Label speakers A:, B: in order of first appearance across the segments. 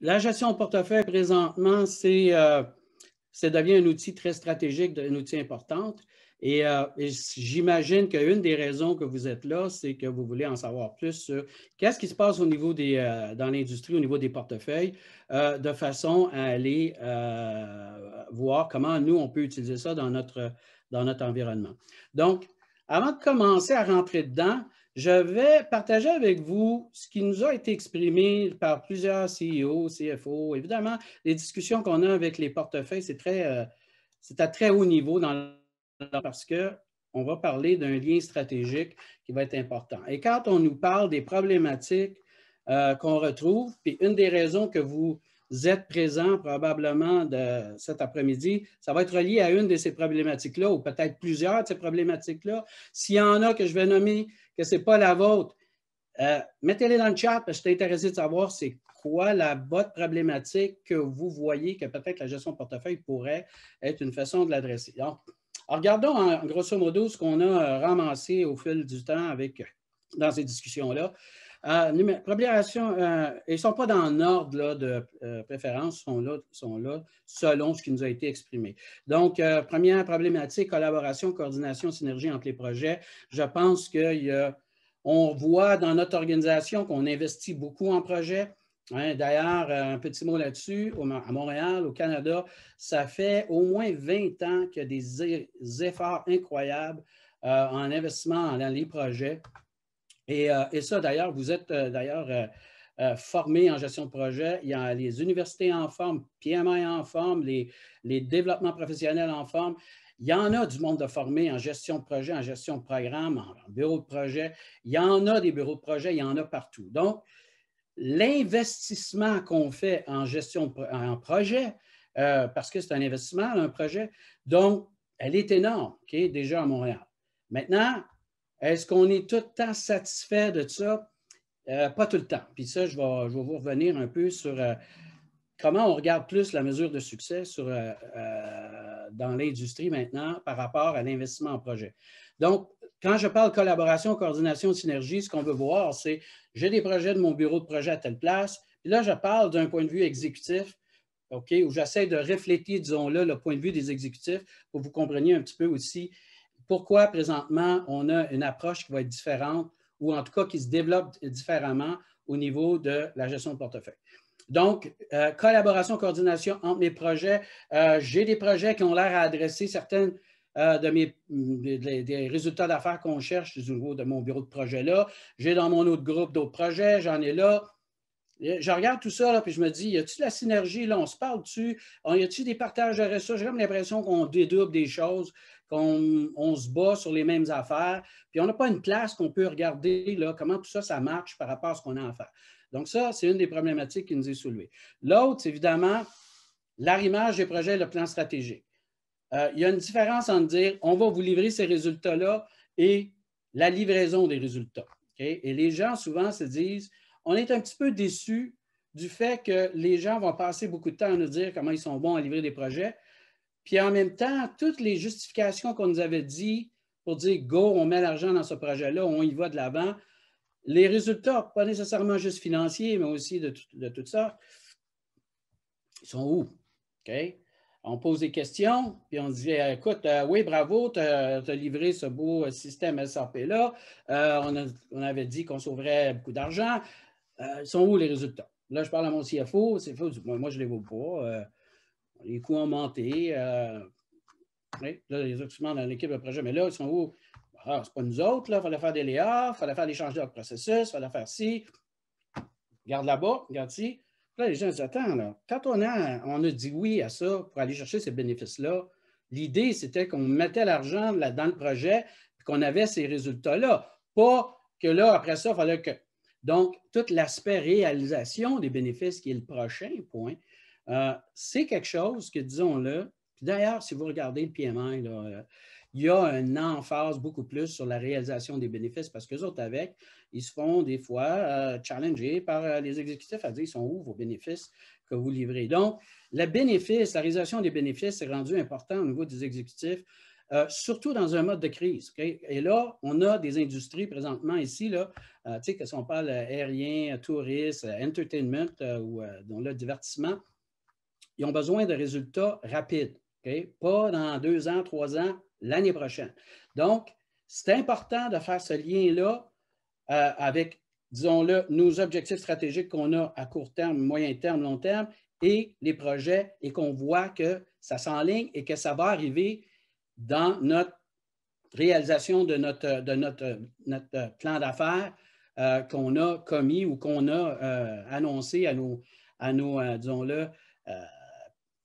A: La gestion de portefeuille, présentement, ça devient un outil très stratégique, un outil important. Et j'imagine qu'une des raisons que vous êtes là, c'est que vous voulez en savoir plus sur qu'est-ce qui se passe au niveau dans l'industrie, au niveau des portefeuilles, de façon à aller voir comment nous, on peut utiliser ça dans notre environnement. Donc, avant de commencer à rentrer dedans, je vais partager avec vous ce qui nous a été exprimé par plusieurs CEO, CFO. Évidemment, les discussions qu'on a avec les portefeuilles, c'est à très haut niveau parce qu'on va parler d'un lien stratégique qui va être important. Et quand on nous parle des problématiques qu'on retrouve, puis une des raisons que vous êtes présent probablement de cet après-midi, ça va être relié à une de ces problématiques-là ou peut-être plusieurs de ces problématiques-là. S'il y en a que je vais nommer que ce n'est pas la vôtre, mettez-les dans le chat parce que je suis intéressé de savoir c'est quoi votre problématique que vous voyez que peut-être la gestion de portefeuille pourrait être une façon de l'adresser. Donc, regardons grosso modo ce qu'on a ramassé au fil du temps dans ces discussions-là. Ils ne sont pas dans l'ordre de préférence, sont là selon ce qui nous a été exprimé. Donc, première problématique, collaboration, coordination, synergie entre les projets. Je pense qu'on voit dans notre organisation qu'on investit beaucoup en projets. Hein, d'ailleurs, un petit mot là-dessus, à Montréal, au Canada, ça fait au moins 20 ans qu'il y a des efforts incroyables en investissement dans les projets. Et ça, d'ailleurs, vous êtes formés en gestion de projet. Il y a les universités en forme, PMI en forme, les développements professionnels en forme. Il y en a du monde de formé en gestion de projet, en gestion de programme, en bureau de projet. Il y en a des bureaux de projet, il y en a partout. Donc, l'investissement qu'on fait en gestion en projet, parce que c'est un investissement, un projet, donc, elle est énorme, déjà à Montréal. Maintenant, est-ce qu'on est tout le temps satisfait de ça? Pas tout le temps. Puis ça, je vais vous revenir un peu sur comment on regarde plus la mesure de succès dans l'industrie maintenant par rapport à l'investissement en projet. Donc, quand je parle collaboration, coordination, synergie, ce qu'on veut voir, c'est j'ai des projets de mon bureau de projet à telle place. Puis là, je parle d'un point de vue exécutif, où j'essaie de refléter, disons-le, le point de vue des exécutifs pour que vous compreniez un petit peu aussi pourquoi présentement on a une approche qui va être différente ou en tout cas qui se développe différemment au niveau de la gestion de portefeuille. Donc, collaboration, coordination entre mes projets. J'ai des projets qui ont l'air à adresser certaines des résultats d'affaires qu'on cherche au niveau de mon bureau de projet-là. J'ai dans mon autre groupe d'autres projets, j'en ai là. Je regarde tout ça, là, puis je me dis, y a-t-il de la synergie, là, on se parle dessus, y a-t-il des partages de ressources? J'ai comme l'impression qu'on dédouble des choses, qu'on se bat sur les mêmes affaires, puis on n'a pas une place qu'on peut regarder, là, comment tout ça, ça marche par rapport à ce qu'on a à faire. Donc ça, c'est une des problématiques qui nous est soulevée. L'autre, c'est évidemment l'arrimage des projets et le plan stratégique. Il y a une différence entre dire, on va vous livrer ces résultats-là et la livraison des résultats. Et les gens, souvent, se disent, on est un petit peu déçus du fait que les gens vont passer beaucoup de temps à nous dire comment ils sont bons à livrer des projets. Puis en même temps, toutes les justifications qu'on nous avait dit pour dire go, on met l'argent dans ce projet-là, on y va de l'avant, les résultats, pas nécessairement juste financiers, mais aussi de toutes sortes, ils sont où? On pose des questions, puis on dit écoute, oui, bravo, tu as livré ce beau système SAP-là. On avait dit qu'on sauverait beaucoup d'argent. Ils sont où les résultats? Là, je parle à mon CFO. Moi, je ne les vois pas. Les coûts ont monté. Oui, là, les documents dans l'équipe de projet, mais là, ils sont où? Ah, c'est pas nous autres, là. Il fallait faire des layoffs, il fallait faire des changements de processus, il fallait faire ci. Regarde là-bas, regarde ci. Là, les gens disent, attends, là, quand on a dit oui à ça pour aller chercher ces bénéfices-là, l'idée, c'était qu'on mettait l'argent dans le projet et qu'on avait ces résultats-là. Pas que là, après ça, il fallait que... Donc, tout l'aspect réalisation des bénéfices, qui est le prochain point, c'est quelque chose que, disons-le, puis d'ailleurs, si vous regardez le PMI, là, il y a une emphase beaucoup plus sur la réalisation des bénéfices parce qu'eux autres, ils se font des fois challenger par les exécutifs à dire, ils sont où vos bénéfices que vous livrez. Donc, le bénéfice, la réalisation des bénéfices est rendu important au niveau des exécutifs. surtout dans un mode de crise. Okay? Et là, on a des industries présentement ici, là, tu sais, que si on parle aérien, tourisme, entertainment ou le divertissement, ils ont besoin de résultats rapides. Okay? Pas dans 2 ans, 3 ans, l'année prochaine. Donc, c'est important de faire ce lien-là avec, disons-le, nos objectifs stratégiques qu'on a à court terme, moyen terme, long terme, et les projets, et qu'on voit que ça s'enligne et que ça va arriver dans notre réalisation de notre plan d'affaires qu'on a commis ou qu'on a annoncé à nos disons-le,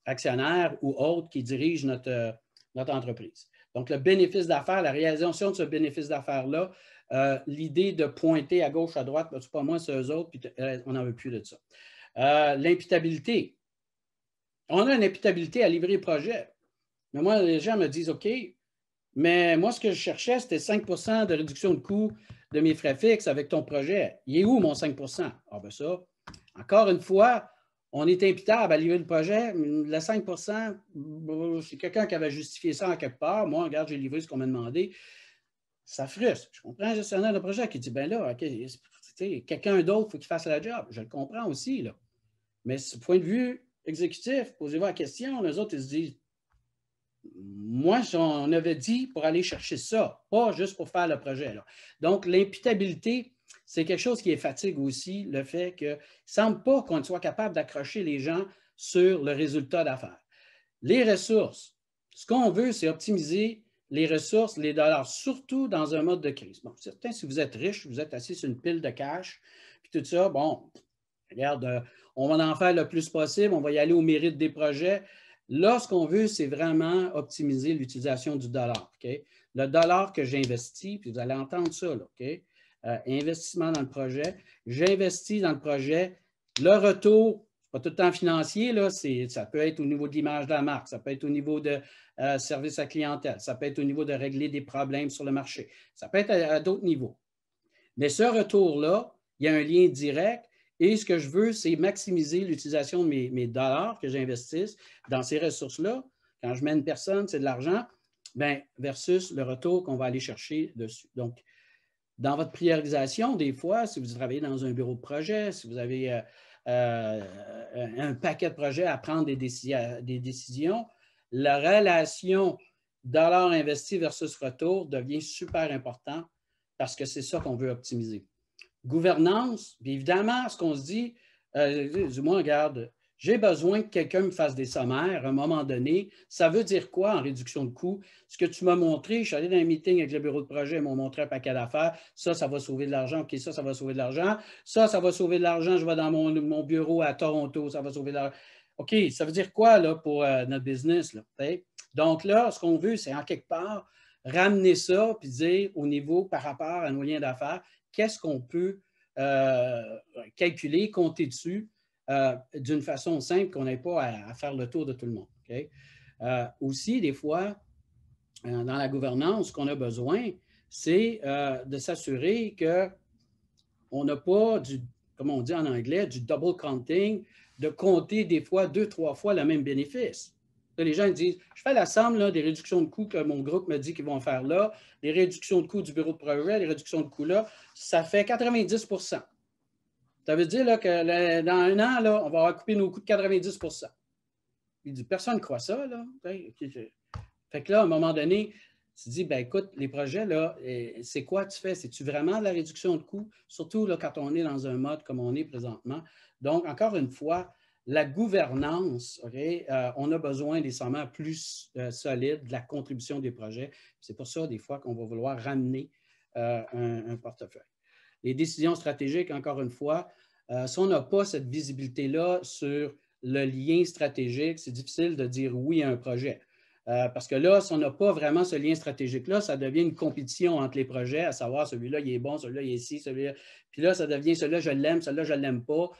A: actionnaires ou autres qui dirigent notre entreprise. Donc, le bénéfice d'affaires, la réalisation de ce bénéfice d'affaires-là, l'idée de pointer à gauche, à droite, ben, c'est pas moi, c'est eux autres, puis on n'en veut plus de ça. L'imputabilité. On a une imputabilité à livrer le projet. Mais moi, les gens me disent, OK, mais moi, ce que je cherchais, c'était 5 % de réduction de coût de mes frais fixes avec ton projet. Il est où mon 5 %? Ah ben ça, encore une fois, on est imputable à livrer le projet. Le 5 %, c'est quelqu'un qui avait justifié ça en quelque part. Moi, regarde, j'ai livré ce qu'on m'a demandé. Ça frustre. Je comprends un gestionnaire de projet qui dit, ben là, OK, quelqu'un d'autre, il faut qu'il fasse la job. Je le comprends aussi, là. Mais du point de vue exécutif, posez-vous la question, les autres, ils se disent, moi, on avait dit pour aller chercher ça, pas juste pour faire le projet. Là. Donc, l'imputabilité, c'est quelque chose qui est fatigue aussi, le fait qu'il ne semble pas qu'on soit capable d'accrocher les gens sur le résultat d'affaires. Les ressources, ce qu'on veut, c'est optimiser les ressources, les dollars, surtout dans un mode de crise. Bon, certains, si vous êtes riche, vous êtes assis sur une pile de cash, puis tout ça, bon, regarde, on va en faire le plus possible, on va y aller au mérite des projets. Là, ce qu'on veut, c'est vraiment optimiser l'utilisation du dollar. Okay? Le dollar que j'investis, puis vous allez entendre ça, là, okay? Investissement dans le projet. J'investis dans le projet. Le retour, pas tout le temps financier, là, ça peut être au niveau de l'image de la marque, ça peut être au niveau de service à clientèle, ça peut être au niveau de régler des problèmes sur le marché, ça peut être à d'autres niveaux. Mais ce retour-là, il y a un lien direct. Et ce que je veux, c'est maximiser l'utilisation de mes dollars que j'investisse dans ces ressources-là. Quand je mets une personne, c'est de l'argent, bien, versus le retour qu'on va aller chercher dessus. Donc, dans votre priorisation, des fois, si vous travaillez dans un bureau de projet, si vous avez un paquet de projets à prendre des décisions, la relation dollar investi versus retour devient super important parce que c'est ça qu'on veut optimiser. Gouvernance, bien évidemment, ce qu'on se dit, du moins, regarde, j'ai besoin que quelqu'un me fasse des sommaires à un moment donné. Ça veut dire quoi en réduction de coûts? Ce que tu m'as montré, je suis allé dans un meeting avec le bureau de projet, ils m'ont montré un paquet d'affaires. Ça va sauver de l'argent. OK, ça va sauver de l'argent. Ça va sauver de l'argent. Je vais dans mon bureau à Toronto, ça va sauver de l'argent. OK, ça veut dire quoi là, pour notre business? Là, donc là, ce qu'on veut, c'est en quelque part ramener ça puis dire au niveau par rapport à nos liens d'affaires, qu'est-ce qu'on peut calculer, compter dessus d'une façon simple qu'on n'ait pas à faire le tour de tout le monde. Okay? Aussi, des fois, dans la gouvernance, ce qu'on a besoin, c'est de s'assurer qu'on n'a pas comme on dit en anglais, du double counting, de compter des fois 2, 3 fois le même bénéfice. Là, les gens disent, je fais la somme là, des réductions de coûts que mon groupe me dit qu'ils vont faire là, les réductions de coûts du bureau de projet, les réductions de coûts là, ça fait 90 %. Ça veut dire là, que dans un an, là, on va avoir coupé nos coûts de 90 %. Il dit, personne ne croit ça. Là. Fait que là, à un moment donné, tu te dis, ben écoute, les projets, là, c'est quoi tu fais? C'est-tu vraiment de la réduction de coûts? Surtout là, quand on est dans un mode comme on est présentement. Donc, encore une fois, la gouvernance, okay, on a besoin des sommaires plus solides, de la contribution des projets. C'est pour ça, des fois, qu'on va vouloir ramener un portefeuille. Les décisions stratégiques, encore une fois, si on n'a pas cette visibilité-là sur le lien stratégique, c'est difficile de dire oui à un projet. Parce que là, si on n'a pas vraiment ce lien stratégique-là, ça devient une compétition entre les projets, à savoir celui-là, il est bon, celui-là, il est ici, celui-là. Puis là, ça devient celui-là, je l'aime, celui-là, je ne l'aime pas.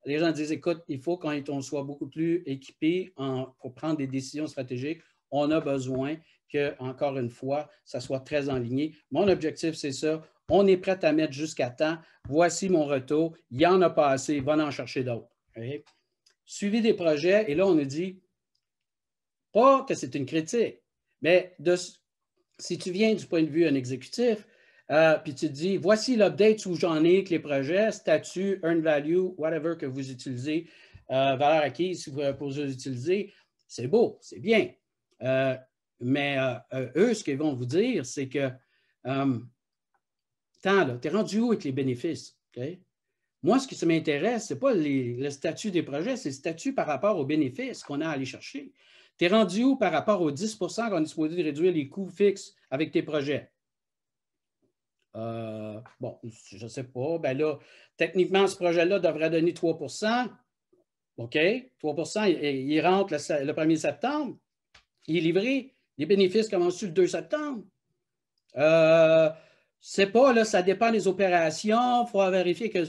A: Les gens disent, écoute, il faut qu'on soit beaucoup plus équipé pour prendre des décisions stratégiques. On a besoin que, encore une fois, ça soit très aligné. Mon objectif, c'est ça. On est prêt à mettre jusqu'à temps. Voici mon retour. Il n'y en a pas assez. Va en chercher d'autres. Okay? Suivi des projets. Et là, on nous dit, pas que c'est une critique, Mais si tu viens du point de vue un exécutif, puis tu te dis, voici l'update où j'en ai avec les projets, statut, earn value, whatever que vous utilisez, valeur acquise pour vous utiliser, c'est beau, c'est bien. Mais eux, ce qu'ils vont vous dire, c'est que, attends, tu es rendu où avec les bénéfices? Okay? Moi, ce qui m'intéresse, ce n'est pas le statut des projets, c'est le statut par rapport aux bénéfices qu'on a à aller chercher. Tu es rendu où par rapport aux 10 qu'on est supposé réduire les coûts fixes avec tes projets? Bon, je ne sais pas. Ben là, techniquement, ce projet-là devrait donner 3 OK, 3 il rentre le 1er septembre. Il est livré. Les bénéfices commencent le 2 septembre. C'est pas, là, ça dépend des opérations. Il faut vérifier que.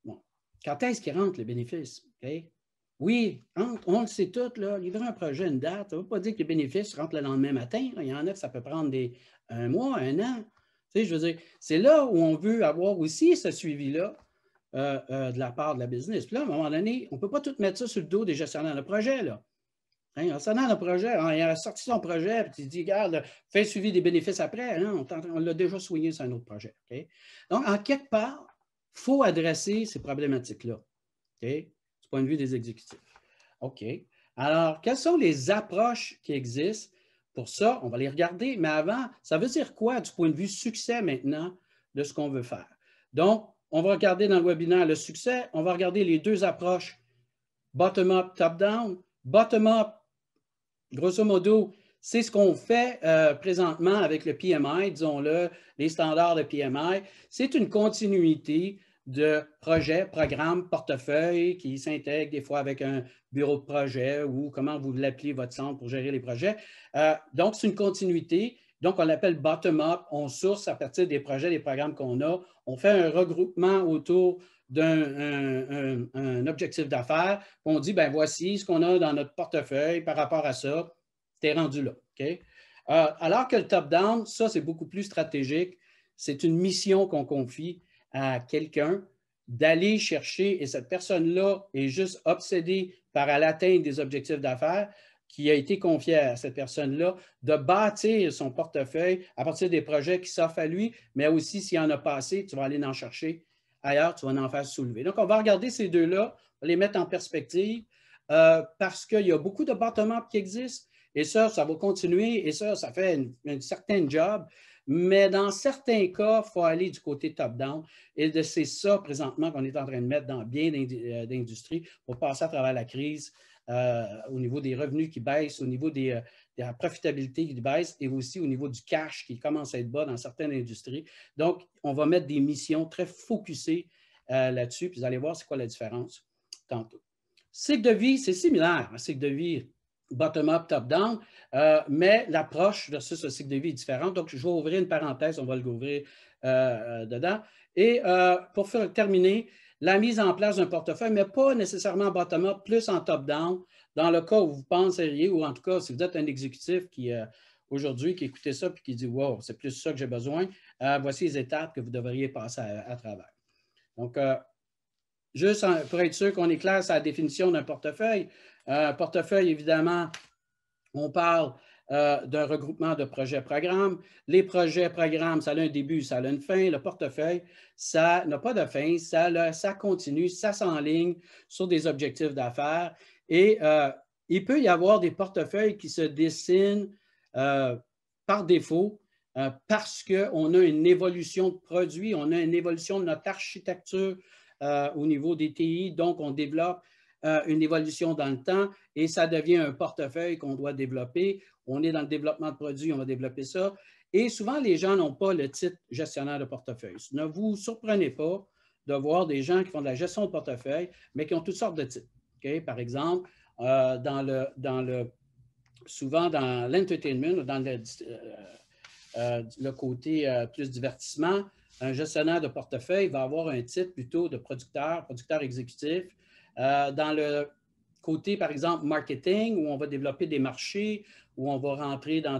A: Bon, quand est-ce qu'il rentre le bénéfice? Okay? Oui, on le sait tout, là, livrer un projet, une date, ça ne veut pas dire que les bénéfices rentrent le lendemain matin. Il y en a que ça peut prendre un mois, un an. Tu sais, je veux dire, c'est là où on veut avoir aussi ce suivi-là de la part de la business. Puis là, à un moment donné, on ne peut pas tout mettre ça sur le dos des gestionnaires de projet, là. Hein, un gestionnaire de projet, il a sorti son projet, puis il dit, regarde, fais le suivi des bénéfices après. Hein, on l'a déjà soigné sur un autre projet. Okay? Donc, en quelque part, il faut adresser ces problématiques-là. Okay? Du point de vue des exécutifs. OK. Alors, quelles sont les approches qui existent? Pour ça, on va les regarder, mais avant, ça veut dire quoi du point de vue succès maintenant de ce qu'on veut faire? Donc, on va regarder dans le webinaire le succès, on va regarder les deux approches, bottom-up, top-down. Bottom-up, grosso modo, c'est ce qu'on fait présentement avec le PMI, disons-le, les standards de PMI. C'est une continuité de projets, programmes, portefeuilles qui s'intègrent des fois avec un bureau de projet ou comment vous l'appelez votre centre pour gérer les projets. Donc, c'est une continuité. Donc, on l'appelle bottom-up. On source à partir des projets, des programmes qu'on a. On fait un regroupement autour d'un objectif d'affaires. On dit, ben voici ce qu'on a dans notre portefeuille par rapport à ça. Tu es rendu là. Okay? Alors que le top-down, ça, c'est beaucoup plus stratégique. C'est une mission qu'on confie à quelqu'un d'aller chercher, et cette personne-là est juste obsédée par l'atteinte des objectifs d'affaires qui a été confié à cette personne-là, de bâtir son portefeuille à partir des projets qui s'offrent à lui, mais aussi s'il y en a pas assez, tu vas aller en chercher ailleurs, tu vas en faire soulever. Donc, on va regarder ces deux-là, les mettre en perspective parce qu'il y a beaucoup de bottom-up qui existent et ça va continuer et ça fait une certaine job. Mais dans certains cas, il faut aller du côté top-down. Et c'est ça, présentement, qu'on est en train de mettre dans bien d'industries pour passer à travers la crise au niveau des revenus qui baissent, au niveau de la profitabilité qui baisse et aussi au niveau du cash qui commence à être bas dans certaines industries. Donc, on va mettre des missions très focusées là-dessus, puis vous allez voir c'est quoi la différence tantôt. Cycle de vie, c'est similaire, un cycle de vie bottom-up, top-down, mais l'approche versus ce cycle de vie est différente. Donc, je vais ouvrir une parenthèse, on va l'ouvrir dedans. Et pour terminer, la mise en place d'un portefeuille, mais pas nécessairement bottom-up, plus en top-down, dans le cas où vous penseriez, ou en tout cas, si vous êtes un exécutif qui, aujourd'hui, qui écoutait ça et qui dit « Wow, c'est plus ça que j'ai besoin voici les étapes que vous devriez passer à travers. » Donc, juste pour être sûr qu'on est clair sur la définition d'un portefeuille. Un portefeuille, évidemment, on parle d'un regroupement de projets-programmes. Les projets-programmes, ça a un début, ça a une fin. Le portefeuille, ça n'a pas de fin, ça continue, ça s'enligne sur des objectifs d'affaires. Et il peut y avoir des portefeuilles qui se dessinent par défaut parce qu'on a une évolution de produit, on a une évolution de notre architecture au niveau des TI, donc on développe une évolution dans le temps et ça devient un portefeuille qu'on doit développer. On est dans le développement de produits, on va développer ça. Et souvent, les gens n'ont pas le titre gestionnaire de portefeuille. Ne vous surprenez pas de voir des gens qui font de la gestion de portefeuille, mais qui ont toutes sortes de titres. Okay? Par exemple, souvent dans l'entertainment, dans le côté plus divertissement, un gestionnaire de portefeuille va avoir un titre plutôt de producteur exécutif. Dans le côté, par exemple, marketing, où on va développer des marchés, où on va rentrer dans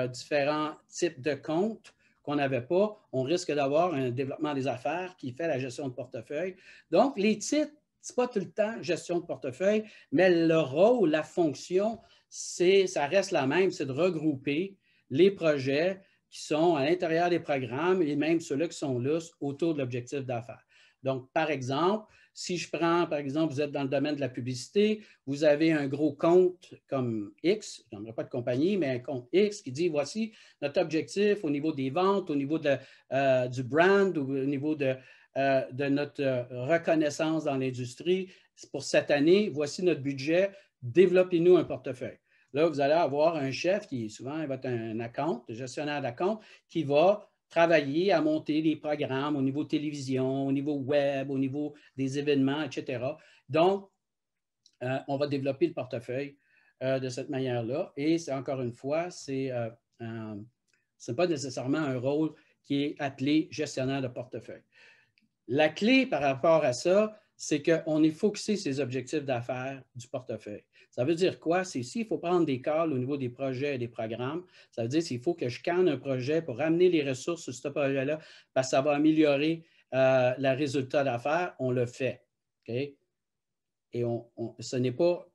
A: différents types de comptes qu'on n'avait pas, on risque d'avoir un développement des affaires qui fait la gestion de portefeuille. Donc, les titres, Ce n'est pas tout le temps gestion de portefeuille, mais le rôle, la fonction, ça reste la même, c'est de regrouper les projets qui sont à l'intérieur des programmes et même ceux-là qui sont là autour de l'objectif d'affaires. Donc, par exemple, si je prends, par exemple, vous êtes dans le domaine de la publicité, vous avez un gros compte comme X, je n'aimerais pas de compagnie, mais un compte X qui dit, voici notre objectif au niveau des ventes, au niveau du brand, au niveau de notre reconnaissance dans l'industrie. Pour cette année, voici notre budget, développez-nous un portefeuille. Là, vous allez avoir un chef qui souvent va être un account, gestionnaire d'account, qui va travailler à monter des programmes au niveau télévision, au niveau web, au niveau des événements, etc. Donc, on va développer le portefeuille de cette manière-là. Et c'est encore une fois, ce n'est pas nécessairement un rôle qui est appelé gestionnaire de portefeuille. La clé par rapport à ça, c'est qu'on est focusé sur les objectifs d'affaires du portefeuille. Ça veut dire quoi? C'est s'il faut prendre des calls au niveau des projets et des programmes, ça veut dire qu'il faut que je canne un projet pour amener les ressources sur ce projet-là parce que ça va améliorer le résultat d'affaires, on le fait. Okay? Et ce n'est pas,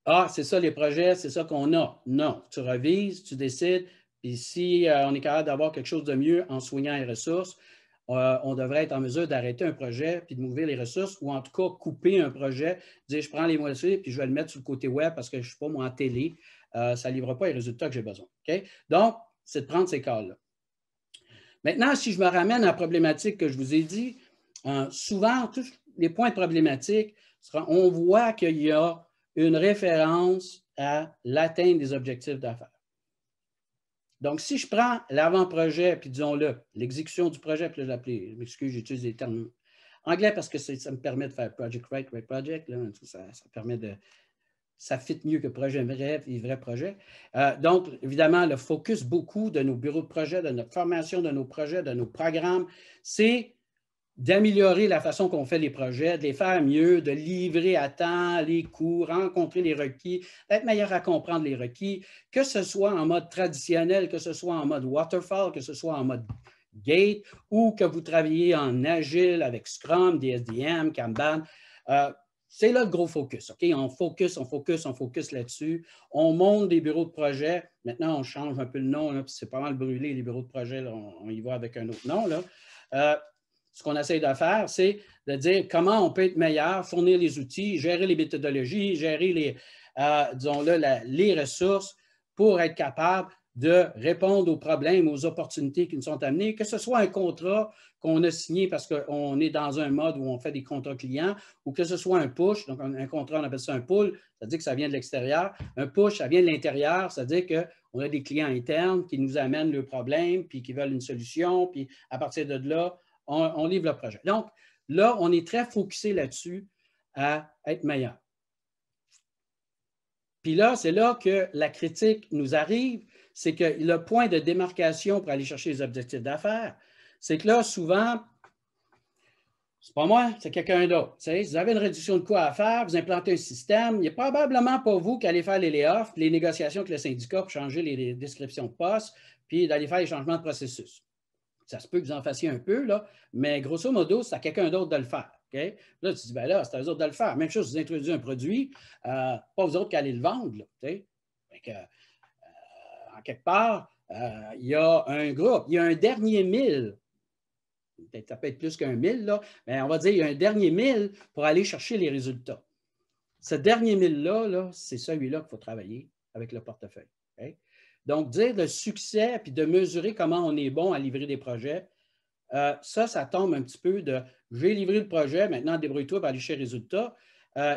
A: ah, c'est ça les projets, c'est ça qu'on a. Non, tu revises, tu décides, puis si on est capable d'avoir quelque chose de mieux en soignant les ressources, on devrait être en mesure d'arrêter un projet puis de m'ouvrir les ressources ou en tout cas couper un projet, dire je prends les moitiés puis je vais le mettre sur le côté web parce que je ne suis pas moi en télé, ça ne livre pas les résultats que j'ai besoin. Okay? Donc, c'est de prendre ces cas-là. Maintenant, si je me ramène à la problématique que je vous ai dit, souvent, tous les points problématiques, on voit qu'il y a une référence à l'atteinte des objectifs d'affaires. Donc, si je prends l'avant-projet, puis disons-le, l'exécution du projet, puis là, je m'excuse, j'utilise des termes anglais parce que ça me permet de faire project right project, là, ça permet de... Ça fit mieux que projet vrai et vrai projet. Donc, évidemment, le focus beaucoup de nos bureaux de projet, de notre formation, de nos projets, de nos programmes, c'est d'améliorer la façon qu'on fait les projets, de les faire mieux, de livrer à temps les coûts, rencontrer les requis, être meilleur à comprendre les requis, que ce soit en mode traditionnel, que ce soit en mode waterfall, que ce soit en mode gate ou que vous travaillez en agile avec Scrum, DSDM, Kanban. C'est là le gros focus. Okay? On focus là-dessus. On monte des bureaux de projet. Maintenant, on change un peu le nom, là, puis c'est pas mal brûlé, les bureaux de projet. Là, on y va avec un autre nom. Là. Ce qu'on essaie de faire, c'est de dire comment on peut être meilleur, fournir les outils, gérer les méthodologies, gérer les ressources pour être capable de répondre aux problèmes, aux opportunités qui nous sont amenées, que ce soit un contrat qu'on a signé parce qu'on est dans un mode où on fait des contrats clients, ou que ce soit un push, donc un contrat, on appelle ça un pull, c'est-à-dire que ça vient de l'extérieur. Un push, ça vient de l'intérieur, c'est-à-dire qu'on a des clients internes qui nous amènent le problème, puis qui veulent une solution, puis à partir de là, on livre le projet. Donc, là, on est très focusé là-dessus à être meilleur. Puis là, c'est là que la critique nous arrive, c'est que le point de démarcation pour aller chercher les objectifs d'affaires, c'est que là, souvent, c'est pas moi, c'est quelqu'un d'autre. Vous avez une réduction de coûts à faire, vous implantez un système, il n'est probablement pas vous qui allez faire les layoffs, les négociations avec le syndicat pour changer les descriptions de postes, puis d'aller faire les changements de processus. Ça se peut que vous en fassiez un peu, là, mais grosso modo, c'est à quelqu'un d'autre de le faire. Okay? Là, tu dis, ben là, c'est à eux autres de le faire. Même chose, vous introduisez un produit, pas vous autres qui allez le vendre. Là, en quelque part, il y a un groupe, il y a un dernier 1000. Ça peut être plus qu'un 1000, là, mais on va dire qu'il y a un dernier 1000 pour aller chercher les résultats. Ce dernier 1000-là, là, c'est celui-là qu'il faut travailler avec le portefeuille. Okay? Donc, dire le succès puis de mesurer comment on est bon à livrer des projets, ça tombe un petit peu de j'ai livré le projet, maintenant débrouille-toi pour aller chercher les résultats.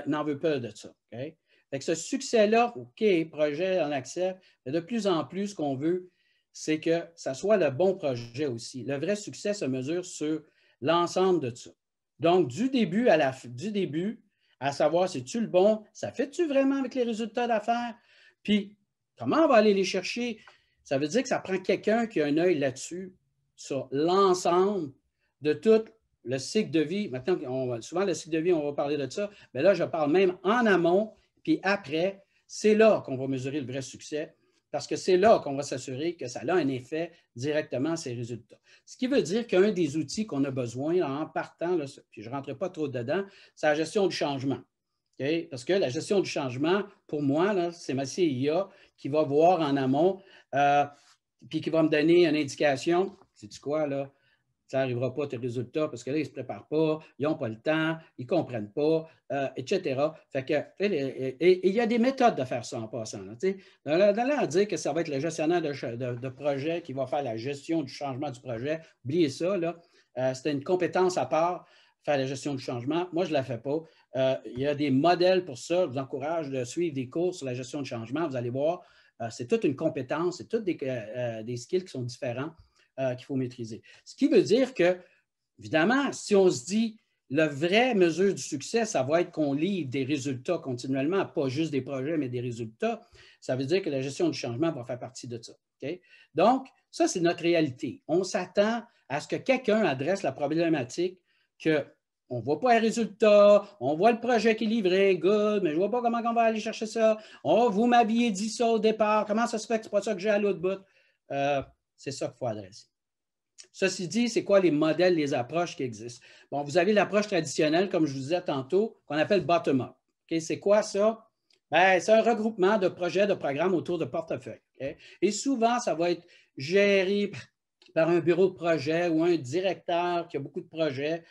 A: N'en veux pas de ça. Okay? Fait que ce succès-là, OK, projet, on accepte, mais de plus en plus, ce qu'on veut, c'est que ça soit le bon projet aussi. Le vrai succès se mesure sur l'ensemble de ça. Donc, du début à savoir, c'est-tu le bon, ça fait-tu vraiment avec les résultats d'affaires? Puis, comment on va aller les chercher? Ça veut dire que ça prend quelqu'un qui a un œil là-dessus, sur l'ensemble de tout le cycle de vie. Maintenant, souvent, le cycle de vie, on va parler de ça, mais là, je parle même en amont, puis après, c'est là qu'on va mesurer le vrai succès. parce que c'est là qu'on va s'assurer que ça a un effet directement à ces résultats. Ce qui veut dire qu'un des outils qu'on a besoin en partant, là, puis je ne rentrerai pas trop dedans, c'est la gestion du changement. Okay? Parce que la gestion du changement, pour moi, c'est ma CIA qui va voir en amont, puis qui va me donner une indication. Sais-tu quoi, là? Ça n'arrivera pas, tes résultats, parce que là, ils ne se préparent pas, ils n'ont pas le temps, ils ne comprennent pas, etc. Fait que, et il y a des méthodes de faire ça en passant. D'aller à dire que ça va être le gestionnaire de projet qui va faire la gestion du changement du projet, oubliez ça, là. C'est une compétence à part, faire la gestion du changement. Moi, je ne la fais pas. Il y a des modèles pour ça. Je vous encourage de suivre des cours sur la gestion du changement. Vous allez voir, c'est toute une compétence, c'est tous des skills qui sont différents. Qu'il faut maîtriser. Ce qui veut dire que, évidemment, si on se dit la vraie mesure du succès, ça va être qu'on livre des résultats continuellement, pas juste des projets, mais des résultats, ça veut dire que la gestion du changement va faire partie de ça. Okay? Donc, ça, c'est notre réalité. On s'attend à ce que quelqu'un adresse la problématique qu'on ne voit pas les résultats, on voit le projet qui est livré, good, mais je ne vois pas comment on va aller chercher ça. Oh, vous m'aviez dit ça au départ, comment ça se fait que ce n'est pas ça que j'ai à l'autre bout? C'est ça qu'il faut adresser. Ceci dit, c'est quoi les modèles, les approches qui existent? Bon, vous avez l'approche traditionnelle, comme je vous disais tantôt, qu'on appelle bottom-up. Okay? C'est quoi ça? Ben, c'est un regroupement de projets, de programmes autour de portefeuilles. Okay? Et souvent, ça va être géré par un bureau de projet ou un directeur qui a beaucoup de projets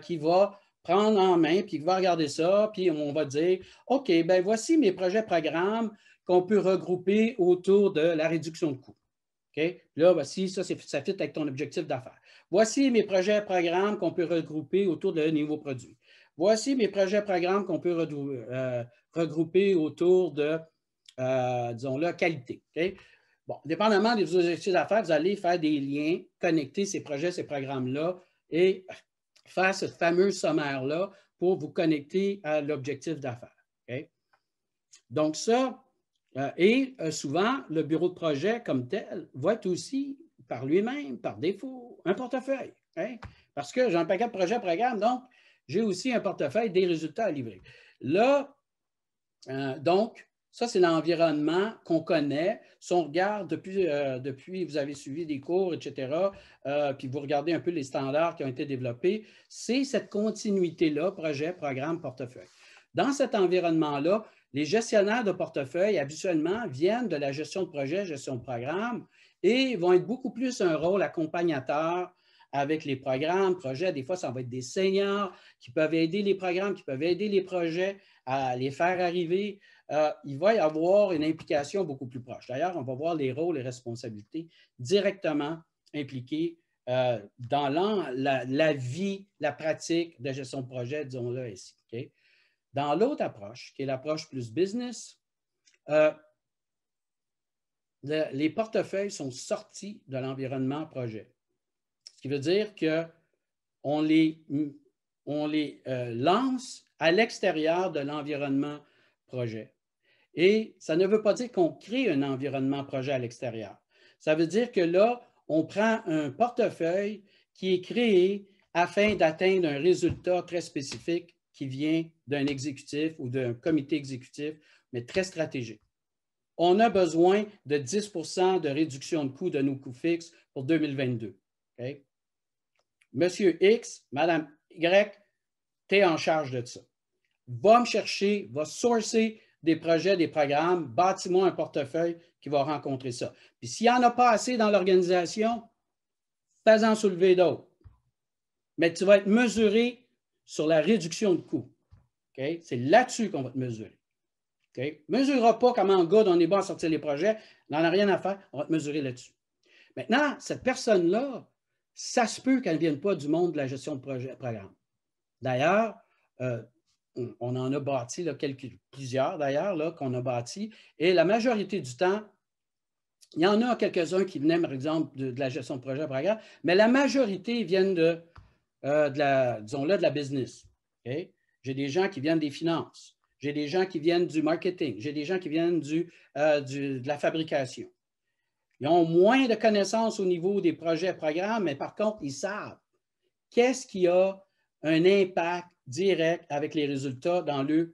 A: qui va prendre en main, puis qui va regarder ça, puis on va dire, OK, ben voici mes projets programmes qu'on peut regrouper autour de la réduction de coûts. Okay? Là, voici, ça fit avec ton objectif d'affaires. Voici mes projets programmes qu'on peut regrouper autour de nouveaux produits. Voici mes projets programmes qu'on peut regrouper autour de, disons, la qualité. Okay? Bon, dépendamment des objectifs d'affaires, vous allez faire des liens, connecter ces projets, ces programmes-là et faire ce fameux sommaire-là pour vous connecter à l'objectif d'affaires. Okay? Donc, ça, et souvent, le bureau de projet comme tel va être aussi, par lui-même, par défaut, un portefeuille. Hein? Parce que j'ai un paquet de projets programmes, donc j'ai aussi un portefeuille des résultats à livrer. Là, donc, ça, c'est l'environnement qu'on connaît. Si on regarde depuis, vous avez suivi des cours, etc., puis vous regardez un peu les standards qui ont été développés, c'est cette continuité-là, projet, programme, portefeuille. Dans cet environnement-là, les gestionnaires de portefeuille, habituellement, viennent de la gestion de projet, gestion de programme, et vont être beaucoup plus un rôle accompagnateur avec les programmes, projets. Des fois, ça va être des seniors qui peuvent aider les programmes, qui peuvent aider les projets à les faire arriver. Il va y avoir une implication beaucoup plus proche. D'ailleurs, on va voir les rôles et responsabilités directement impliqués dans la vie, la pratique de gestion de projet, disons-le ici. Okay? Dans l'autre approche, qui est l'approche plus business, les portefeuilles sont sortis de l'environnement projet. Ce qui veut dire qu'on les lance à l'extérieur de l'environnement projet. Et ça ne veut pas dire qu'on crée un environnement projet à l'extérieur. Ça veut dire que là, on prend un portefeuille qui est créé afin d'atteindre un résultat très spécifique qui vient d'un exécutif ou d'un comité exécutif, mais très stratégique. On a besoin de 10 % de réduction de coûts de nos coûts fixes pour 2022. Okay? Monsieur X, Madame Y, tu es en charge de ça. Va me chercher, va sourcer des projets, des programmes, bâtis-moi un portefeuille qui va rencontrer ça. Puis s'il n'y en a pas assez dans l'organisation, fais-en soulever d'autres. Mais tu vas être mesuré sur la réduction de coûts. Okay? C'est là-dessus qu'on va te mesurer. Okay? Ne mesurera pas comment good on est bon à sortir les projets, on n'en a rien à faire, on va te mesurer là-dessus. Maintenant, cette personne-là, ça se peut qu'elle ne vienne pas du monde de la gestion de projet, programme. D'ailleurs, on en a bâti là, plusieurs d'ailleurs qu'on a bâti, et la majorité du temps, il y en a quelques-uns qui venaient, par exemple, de la gestion de projet programme, mais la majorité viennent de la business. Okay? J'ai des gens qui viennent des finances, j'ai des gens qui viennent du marketing, j'ai des gens qui viennent de la fabrication. Ils ont moins de connaissances au niveau des projets et programmes, mais par contre, ils savent qu'est-ce qui a un impact direct avec les résultats dans le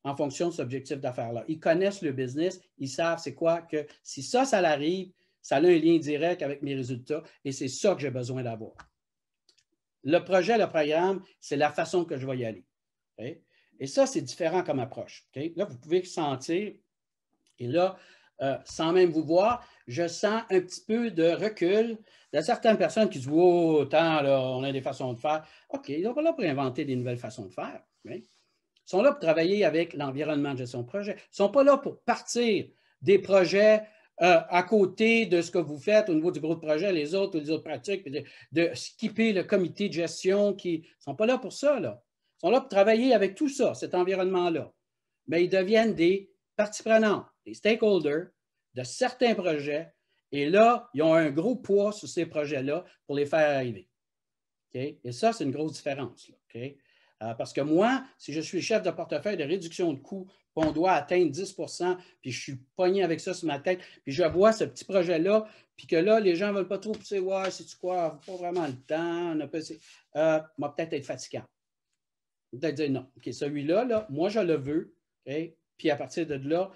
A: en fonction de cet objectif d'affaires-là. Ils connaissent le business, ils savent c'est quoi que si ça l'arrive, ça a un lien direct avec mes résultats et c'est ça que j'ai besoin d'avoir. Le projet, le programme, c'est la façon que je vais y aller. Okay? Et ça, c'est différent comme approche. Okay? Là, vous pouvez sentir, et là, sans même vous voir, je sens un petit peu de recul. Il y a certaines personnes qui disent « Oh, tant, là, on a des façons de faire. » OK, ils ne sont pas là pour inventer des nouvelles façons de faire. Okay? Ils sont là pour travailler avec l'environnement de gestion de projet. Ils ne sont pas là pour partir des projets à côté de ce que vous faites au niveau du gros projet, les autres pratiques, de skipper le comité de gestion qui ne sont pas là pour ça. Là. Ils sont là pour travailler avec tout ça, cet environnement-là. Mais ils deviennent des parties prenantes, des stakeholders de certains projets. Et là, ils ont un gros poids sur ces projets-là pour les faire arriver. Okay? Et ça, c'est une grosse différence. Là, okay? Parce que moi, si je suis chef de portefeuille de réduction de coûts, on doit atteindre 10 puis je suis pogné avec ça sur ma tête, puis je vois ce petit projet-là, puis que là, les gens ne veulent pas trop pousser, ouais, c'est-tu quoi, pas vraiment le temps, on a va peut-être être fatigant. Peut-être dire non. OK, celui-là, là, moi, je le veux, okay? Puis à partir de là,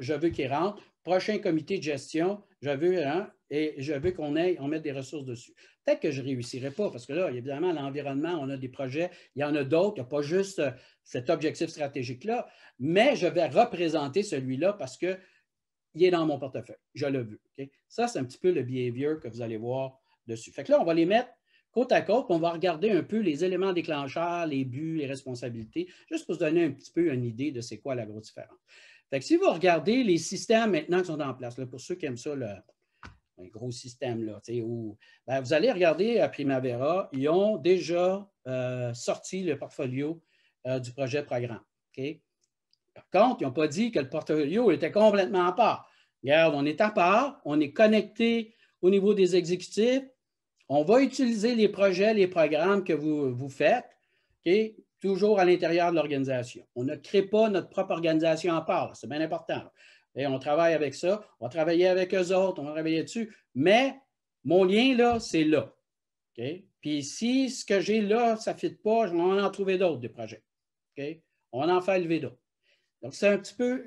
A: je veux qu'il rentre. Prochain comité de gestion, je veux, hein, et je veux qu'on mette des ressources dessus. Peut-être que je ne réussirai pas, parce que là, évidemment, l'environnement, on a des projets, il y en a d'autres, il n'y a pas juste cet objectif stratégique-là, mais je vais représenter celui-là parce qu'il est dans mon portefeuille. Je le veux. Okay? Ça, c'est un petit peu le behavior que vous allez voir dessus. Fait que là, on va les mettre côte à côte, on va regarder un peu les éléments déclencheurs, les buts, les responsabilités, juste pour se donner un petit peu une idée de c'est quoi la grosse différence. Fait que si vous regardez les systèmes maintenant qui sont en place, là, pour ceux qui aiment ça, le gros système, là, où, ben, vous allez regarder à Primavera, ils ont déjà sorti le portfolio du projet programme. Okay? Par contre, ils n'ont pas dit que le portfolio était complètement à part. Regarde, on est à part, on est connecté au niveau des exécutifs, on va utiliser les projets, les programmes que vous faites, okay, toujours à l'intérieur de l'organisation. On ne crée pas notre propre organisation à part, c'est bien important. Et on travaille avec ça, on va travailler avec eux autres, on va travailler dessus, mais mon lien, là, c'est là. Okay? Puis si ce que j'ai là, ça ne fit pas, je vais en trouver d'autres, des projets. Okay? On va en faire lever d'autres. Donc, c'est un petit peu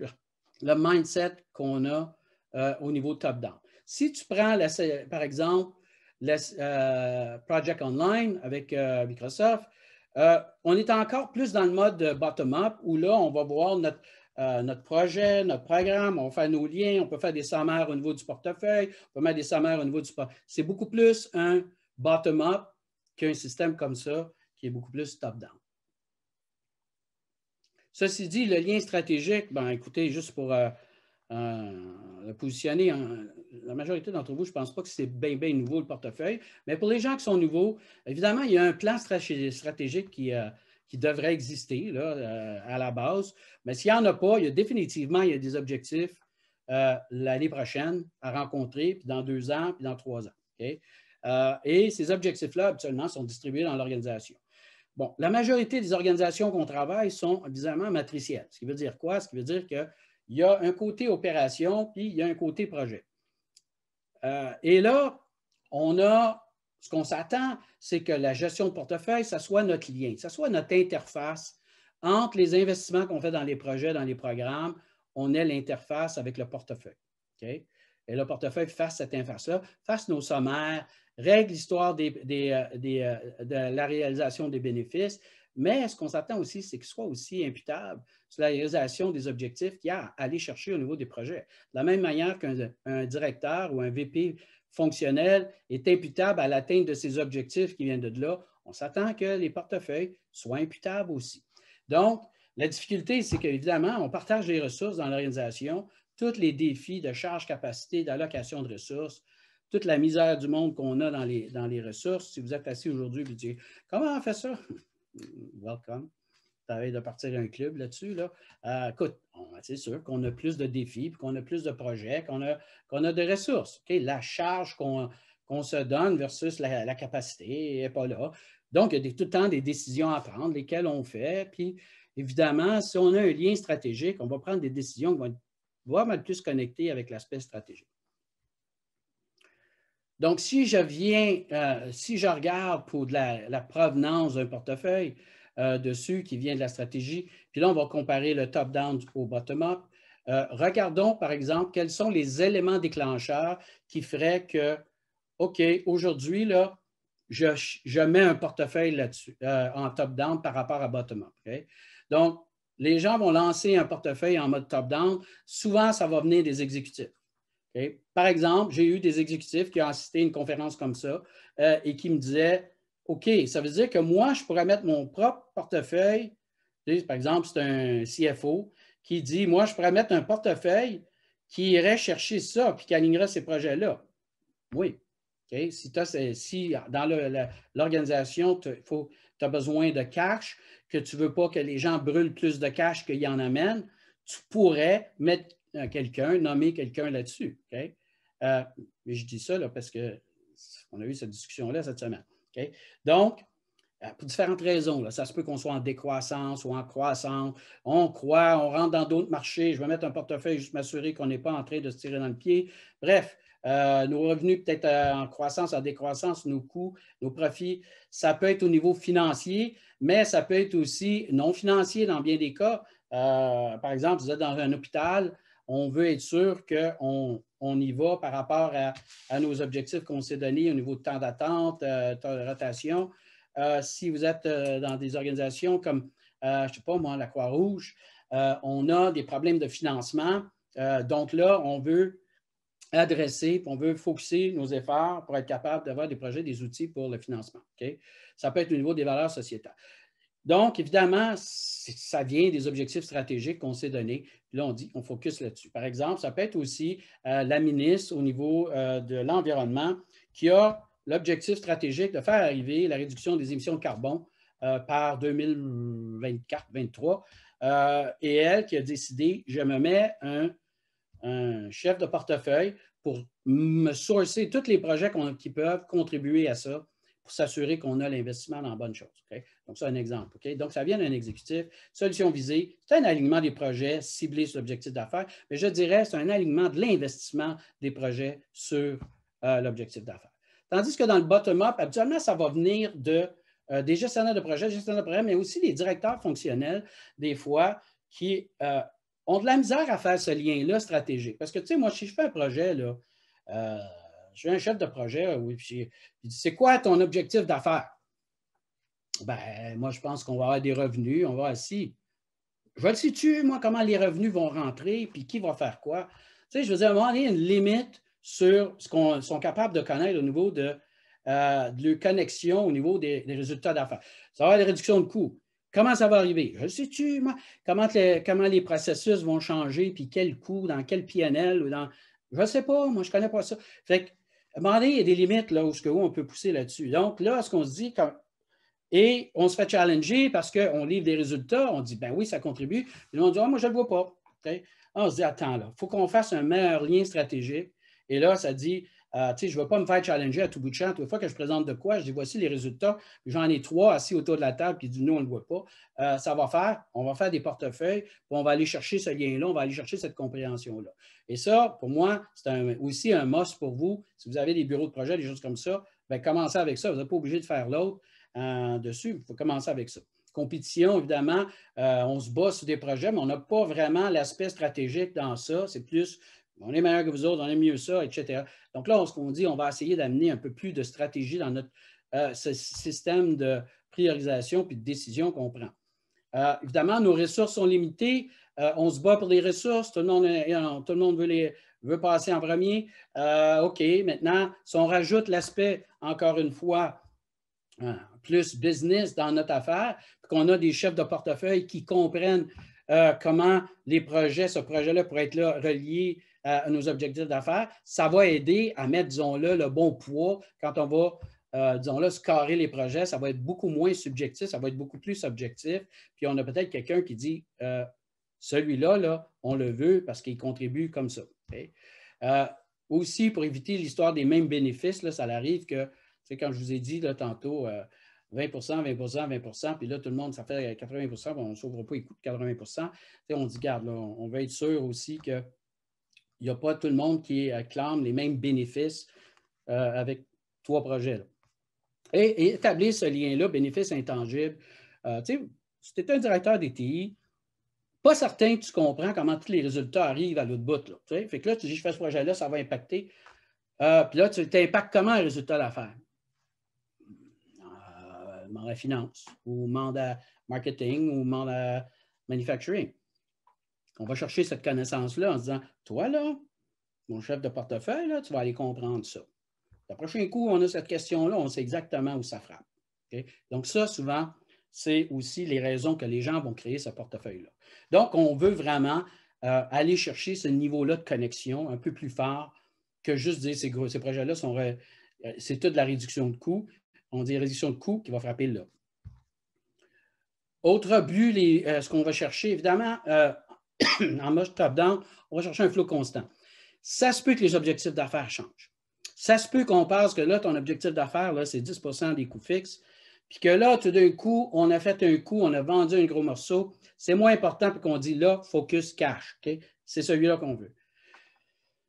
A: le mindset qu'on a au niveau top-down. Si tu prends, par exemple, Project Online avec Microsoft, on est encore plus dans le mode bottom-up où là, on va voir notre projet, notre programme, on va faire nos liens, on peut faire des sommaires au niveau du portefeuille, on peut mettre des sommaires au niveau du portefeuille. C'est beaucoup plus un bottom-up qu'un système comme ça qui est beaucoup plus top-down. Ceci dit, le lien stratégique, ben, écoutez, juste pour le positionner, la majorité d'entre vous, je ne pense pas que c'est bien nouveau le portefeuille, mais pour les gens qui sont nouveaux, évidemment, il y a un plan stratégique qui devrait exister là, à la base, mais s'il n'y en a pas, il y a des objectifs l'année prochaine à rencontrer, puis dans 2 ans, puis dans 3 ans. Okay? Et ces objectifs-là, habituellement, sont distribués dans l'organisation. Bon, la majorité des organisations qu'on travaille sont évidemment matricielles. Ce qui veut dire quoi? Ce qui veut dire qu'il y a un côté opération, puis il y a un côté projet. Et là, ce qu'on s'attend, c'est que la gestion de portefeuille, ça soit notre lien, ça soit notre interface entre les investissements qu'on fait dans les projets, dans les programmes, on ait l'interface avec le portefeuille. Okay? Et le portefeuille fasse cette interface-là, fasse nos sommaires, règle l'histoire de la réalisation des bénéfices, mais ce qu'on s'attend aussi, c'est qu'il soit aussi imputable sur la réalisation des objectifs qu'il y a à aller chercher au niveau des projets. De la même manière qu'un directeur ou un VP fonctionnel est imputable à l'atteinte de ses objectifs qui viennent de là, on s'attend que les portefeuilles soient imputables aussi. Donc, la difficulté, c'est qu'évidemment, on partage les ressources dans l'organisation, tous les défis de charge, capacité, d'allocation de ressources, toute la misère du monde qu'on a dans les ressources. Si vous êtes assis aujourd'hui et vous dites « Comment on fait ça? » Welcome. Ça va de partir un club là-dessus. Là. Écoute, c'est sûr qu'on a plus de défis, qu'on a plus de projets, qu'on a de ressources. Okay? La charge qu'on se donne versus la capacité n'est pas là. Donc, il y a tout le temps des décisions à prendre, lesquelles on fait. Puis, évidemment, si on a un lien stratégique, on va prendre des décisions qui vont être vraiment plus connectées avec l'aspect stratégique. Donc, si je regarde pour la provenance d'un portefeuille, dessus qui vient de la stratégie. Puis là, on va comparer le top-down au bottom-up. Regardons, par exemple, quels sont les éléments déclencheurs qui feraient que, OK, aujourd'hui, là, je mets un portefeuille là-dessus, en top-down par rapport à bottom-up. Okay? Donc, les gens vont lancer un portefeuille en mode top-down. Souvent, ça va venir des exécutifs. Okay? Par exemple, j'ai eu des exécutifs qui ont assisté à une conférence comme ça et qui me disaient, OK, ça veut dire que moi, je pourrais mettre mon propre portefeuille. Par exemple, c'est un CFO qui dit, moi, je pourrais mettre un portefeuille qui irait chercher ça puis qui alignerait ces projets-là. Oui. Okay? Si dans l'organisation, tu as besoin de cash, que tu ne veux pas que les gens brûlent plus de cash qu'ils en amènent, tu pourrais mettre nommer quelqu'un là-dessus. Okay? Mais je dis ça là, parce qu'on a eu cette discussion-là cette semaine. Okay? Donc, pour différentes raisons. Là. Ça se peut qu'on soit en décroissance ou en croissance. On croit, on rentre dans d'autres marchés. Je vais mettre un portefeuille, juste m'assurer qu'on n'est pas en train de se tirer dans le pied. Bref, nos revenus peut-être en croissance, en décroissance, nos coûts, nos profits. Ça peut être au niveau financier, mais ça peut être aussi non financier dans bien des cas. Par exemple, vous êtes dans un hôpital, on veut être sûr qu'on y va par rapport à nos objectifs qu'on s'est donnés au niveau de temps d'attente, temps de rotation. Si vous êtes dans des organisations comme, je ne sais pas moi, la Croix-Rouge, on a des problèmes de financement. Donc là, on veut adresser, on veut focusser nos efforts pour être capable d'avoir des projets, des outils pour le financement. Okay? Ça peut être au niveau des valeurs sociétales. Donc, évidemment, ça vient des objectifs stratégiques qu'on s'est donnés. Puis là, on dit, on focus là-dessus. Par exemple, ça peut être aussi la ministre au niveau de l'environnement qui a l'objectif stratégique de faire arriver la réduction des émissions de carbone par 2024-2023. Et elle qui a décidé, je me mets un chef de portefeuille pour me sourcer tous les projets qui peuvent contribuer à ça pour s'assurer qu'on a l'investissement dans la bonne chose. Okay? Donc, c'est un exemple. Okay? Donc, ça vient d'un exécutif. Solution visée, c'est un alignement des projets ciblés sur l'objectif d'affaires, mais je dirais c'est un alignement de l'investissement des projets sur l'objectif d'affaires. Tandis que dans le bottom-up, habituellement, ça va venir des gestionnaires de projets, mais aussi des directeurs fonctionnels, des fois, qui ont de la misère à faire ce lien-là stratégique. Parce que, tu sais, moi, si je fais un projet, là, je suis un chef de projet, oui, puis c'est quoi ton objectif d'affaires? Ben, moi, je pense qu'on va avoir des revenus, on va voir si. Je le sais-tu, moi, comment les revenus vont rentrer, puis qui va faire quoi? Tu sais, je veux dire, à un moment donné, il y a une limite sur ce qu'on sont capables de connaître au niveau de leur connexion, au niveau des résultats d'affaires. Ça va avoir des réductions de coûts. Comment ça va arriver? Je le sais-tu, moi, comment les processus vont changer, puis quel coût, dans quel PNL, ou dans. Je ne sais pas, moi, je ne connais pas ça. Fait que, à un moment donné, il y a des limites là, où on peut pousser là-dessus. Donc, là, ce qu'on se dit, et on se fait challenger parce qu'on livre des résultats, on dit, ben oui, ça contribue. Puis on dit, moi, je ne le vois pas. Okay? On se dit, attends, là, il faut qu'on fasse un meilleur lien stratégique. Et là, ça dit, tu sais, je ne veux pas me faire challenger à tout bout de champ. Toute fois que je présente de quoi, je dis, voici les résultats. J'en ai 3 assis autour de la table qui disent, nous, on ne le voit pas. Ça va faire, on va faire des portefeuilles, puis on va aller chercher ce lien-là, on va aller chercher cette compréhension-là. Et ça, pour moi, c'est aussi un must pour vous. Si vous avez des bureaux de projet, des choses comme ça, bien, commencez avec ça. Vous n'êtes pas obligé de faire l'autre. Dessus, il faut commencer avec ça. Compétition, évidemment, on se bat sur des projets, mais on n'a pas vraiment l'aspect stratégique dans ça. C'est plus, on est meilleur que vous autres, on aime mieux ça, etc. Donc là, ce qu'on dit, on va essayer d'amener un peu plus de stratégie dans notre ce système de priorisation puis de décision qu'on prend. Évidemment, nos ressources sont limitées. On se bat pour les ressources. Tout le monde veut passer en premier. OK, maintenant, si on rajoute l'aspect, encore une fois, plus business dans notre affaire, qu'on a des chefs de portefeuille qui comprennent comment ce projet-là pourrait être là, relié à nos objectifs d'affaires, ça va aider à mettre, disons-le, le bon poids quand on va, disons-le, scorer les projets. Ça va être beaucoup moins subjectif, ça va être beaucoup plus objectif. Puis on a peut-être quelqu'un qui dit, celui-là, là, on le veut parce qu'il contribue comme ça. Okay? Aussi, pour éviter l'histoire des mêmes bénéfices, là, ça arrive que c'est quand je vous ai dit là, tantôt, 20 20 puis là, tout le monde, ça fait 80 on ne s'ouvre pas les coûts de 80 on dit, regarde, là, on veut être sûr aussi qu'il n'y a pas tout le monde qui clame les mêmes bénéfices avec 3 projets. Là. Et établir ce lien-là, bénéfice intangible, Tu sais, si tu es un directeur des TI, pas certain que tu comprends comment tous les résultats arrivent à l'autre bout. Là, tu sais. Fait que là, tu dis, je fais ce projet-là, ça va impacter. Puis là, tu impactes comment le résultat d'affaires? Mandat finance, ou mandat marketing, ou mandat manufacturing. On va chercher cette connaissance-là en se disant, toi, là, mon chef de portefeuille, là, tu vas aller comprendre ça. Le prochain coup, on a cette question-là, on sait exactement où ça frappe. Okay? Donc, ça, souvent, c'est aussi les raisons que les gens vont créer ce portefeuille-là. Donc, on veut vraiment aller chercher ce niveau-là de connexion un peu plus fort que juste dire ces projets-là c'est toute la réduction de coûts. On dit réduction de coûts qui va frapper là. Autre but, ce qu'on va chercher, évidemment, en mode top-down, on va chercher un flot constant. Ça se peut que les objectifs d'affaires changent. Ça se peut qu'on pense que là, ton objectif d'affaires, c'est 10 des coûts fixes, puis que là, tout d'un coup, on a fait un coup, on a vendu un gros morceau. C'est moins important qu'on dit là, focus cash. Okay? C'est celui-là qu'on veut.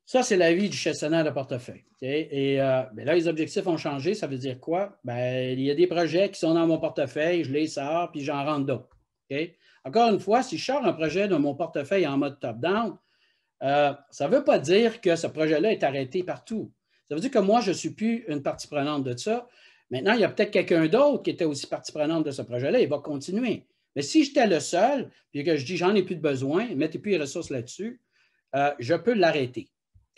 A: Ça, c'est l'avis du gestionnaire de portefeuille. Okay? Et ben là, les objectifs ont changé. Ça veut dire quoi? Ben, il y a des projets qui sont dans mon portefeuille, je les sors, puis j'en rentre d'autres. Okay? Encore une fois, si je sors un projet de mon portefeuille en mode top-down, ça ne veut pas dire que ce projet-là est arrêté partout. Ça veut dire que moi, je ne suis plus une partie prenante de ça. Maintenant, il y a peut-être quelqu'un d'autre qui était aussi partie prenante de ce projet-là. Il va continuer. Mais si j'étais le seul, puis que je dis j'en ai plus de besoin, mettez plus les ressources là-dessus, je peux l'arrêter.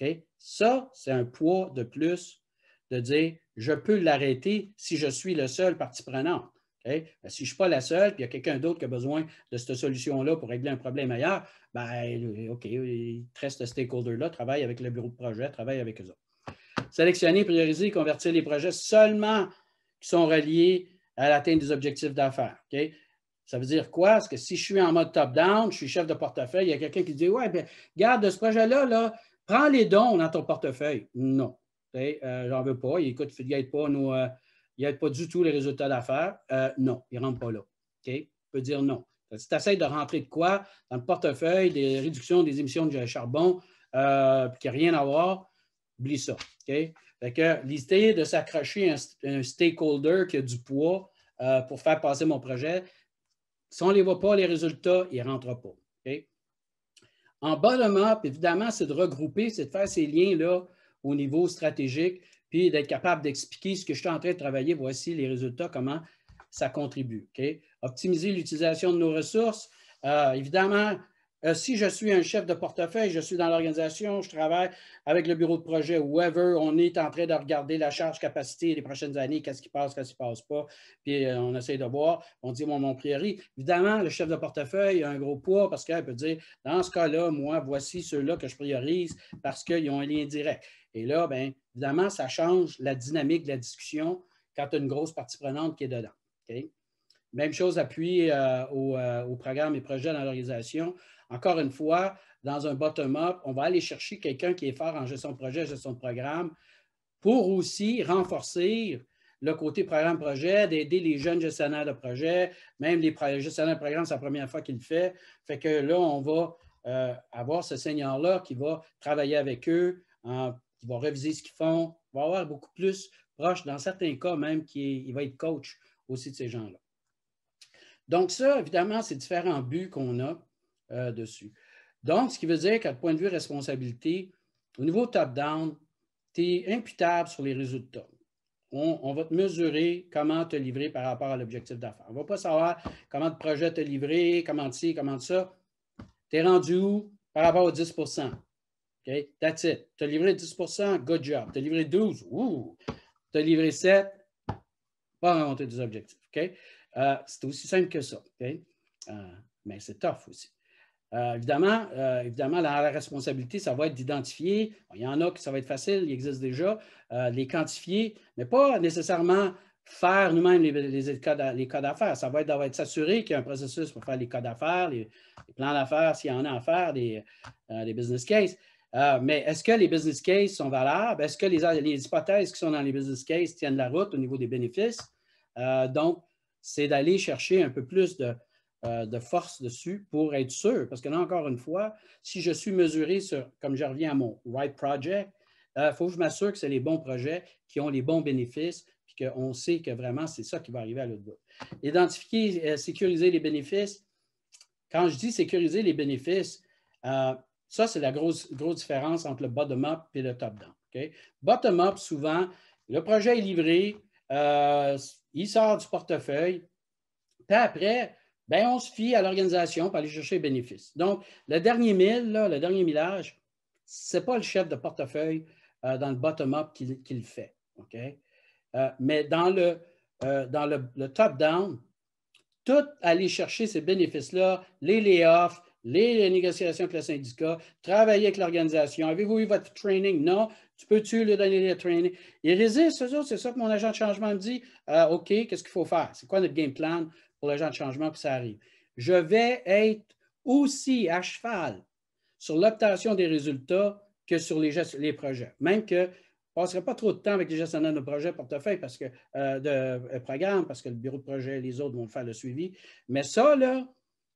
A: Okay? Ça, c'est un poids de plus de dire je peux l'arrêter si je suis le seul partie prenante. Okay? Si je ne suis pas la seule, puis il y a quelqu'un d'autre qui a besoin de cette solution-là pour régler un problème ailleurs, ben, OK, il reste ce stakeholder-là, travaille avec le bureau de projet, travaille avec eux autres. Sélectionner, prioriser, convertir les projets seulement qui sont reliés à l'atteinte des objectifs d'affaires. Okay? Ça veut dire quoi? Parce que si je suis en mode top-down, je suis chef de portefeuille, il y a quelqu'un qui dit ouais, bien, garde de ce projet-là, là, prends les dons dans ton portefeuille. Non. J'en veux pas. Écoute, il n'aide pas du tout les résultats d'affaires. Non, il ne rentre pas là. Okay? On peut dire non. Si tu essaies de rentrer de quoi dans le portefeuille, des réductions des émissions de charbon, puis qu'il n'y a rien à voir, oublie ça. Okay? Fait que l'idée de s'accrocher à un stakeholder qui a du poids pour faire passer mon projet, si on ne les voit pas, les résultats, ils ne rentrent pas. Okay? En bottom-up, évidemment, c'est de regrouper, c'est de faire ces liens-là au niveau stratégique, puis d'être capable d'expliquer ce que je suis en train de travailler. Voici les résultats, comment ça contribue. Okay? Optimiser l'utilisation de nos ressources. Évidemment, si je suis un chef de portefeuille, je suis dans l'organisation, je travaille avec le bureau de projet, whoever, on est en train de regarder la charge capacité les prochaines années, qu'est-ce qui passe, qu'est-ce qui ne passe pas, puis on essaie de voir, on dit mon priori. Évidemment, le chef de portefeuille a un gros poids parce qu'elle peut dire, dans ce cas-là, moi, voici ceux-là que je priorise parce qu'ils ont un lien direct. Et là, bien, évidemment, ça change la dynamique de la discussion quand tu as une grosse partie prenante qui est dedans. Okay? Même chose, appui au programme et projets dans l'organisation. Encore une fois, dans un bottom-up, on va aller chercher quelqu'un qui est fort en gestion de projet, gestion de programme, pour aussi renforcer le côté programme-projet, d'aider les jeunes gestionnaires de projet, même les gestionnaires de programme, c'est la première fois qu'il le fait. Fait que là, on va avoir ce senior-là qui va travailler avec eux, qui va réviser ce qu'ils font, va avoir beaucoup plus proche, dans certains cas même, il va être coach aussi de ces gens-là. Donc ça, évidemment, c'est différents buts qu'on a dessus. Donc, ce qui veut dire qu'à point de vue responsabilité, au niveau top-down, tu es imputable sur les résultats. On va te mesurer comment te livrer par rapport à l'objectif d'affaires. On ne va pas savoir comment le projet te livrer, comment ci, comment ça. Tu es rendu où par rapport aux 10 OK? That's it. Tu as livré 10 good job. Tu as livré 12 tu as livré 7 pas remonter des objectifs. OK? C'est aussi simple que ça. Okay? Mais c'est tough aussi. Évidemment, la responsabilité, ça va être d'identifier. Il y en a qui ça va être facile, il existe déjà, les quantifier, mais pas nécessairement faire nous-mêmes les cas d'affaires. Ça va être s'assurer qu'il y a un processus pour faire les cas d'affaires, les plans d'affaires, s'il y en a à faire, les business cases. Mais est-ce que les business cases sont valables? Est-ce que les hypothèses qui sont dans les business cases tiennent la route au niveau des bénéfices? Donc, c'est d'aller chercher un peu plus de force dessus pour être sûr. Parce que là, encore une fois, si je suis mesuré sur, comme je reviens à mon right project, il faut que je m'assure que c'est les bons projets qui ont les bons bénéfices et qu'on sait que vraiment, c'est ça qui va arriver à l'autre bout. Identifier, sécuriser les bénéfices. Quand je dis sécuriser les bénéfices, ça, c'est la grosse différence entre le bottom-up et le top-down. Okay? Bottom-up, souvent, le projet est livré, il sort du portefeuille, puis après, ben, on se fie à l'organisation pour aller chercher les bénéfices. Donc, le dernier mille, là, le dernier millage, ce n'est pas le chef de portefeuille dans le bottom-up qui le fait. Okay? Mais dans le top-down, tout aller chercher ces bénéfices-là, les layoffs, les négociations avec le syndicat, travailler avec l'organisation. Avez-vous eu votre training? Non. Tu peux-tu lui donner le training? Ils résistent, c'est ça que mon agent de changement me dit. OK, qu'est-ce qu'il faut faire? C'est quoi notre game plan pour l'agent de changement que ça arrive? Je vais être aussi à cheval sur l'obtention des résultats que sur les projets. Même que je ne passerai pas trop de temps avec les gestionnaires de projet portefeuille parce que, de programme, parce que le bureau de projet et les autres vont faire le suivi. Mais ça, là,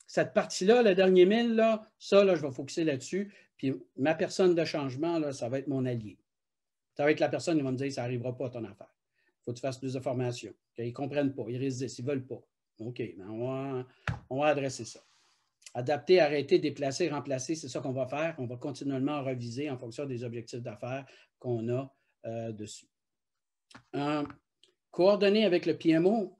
A: cette partie-là, le dernier 1000, là, ça, là, je vais focuser là-dessus. Puis ma personne de changement, là, ça va être mon allié. Ça va être la personne qui va me dire, ça n'arrivera pas à ton affaire. Il faut que tu fasses plus de formation. Okay? Ils ne comprennent pas, ils résistent, ils ne veulent pas. OK, mais on va adresser ça. Adapter, arrêter, déplacer, remplacer, c'est ça qu'on va faire. On va continuellement reviser en fonction des objectifs d'affaires qu'on a dessus. Coordonner avec le PMO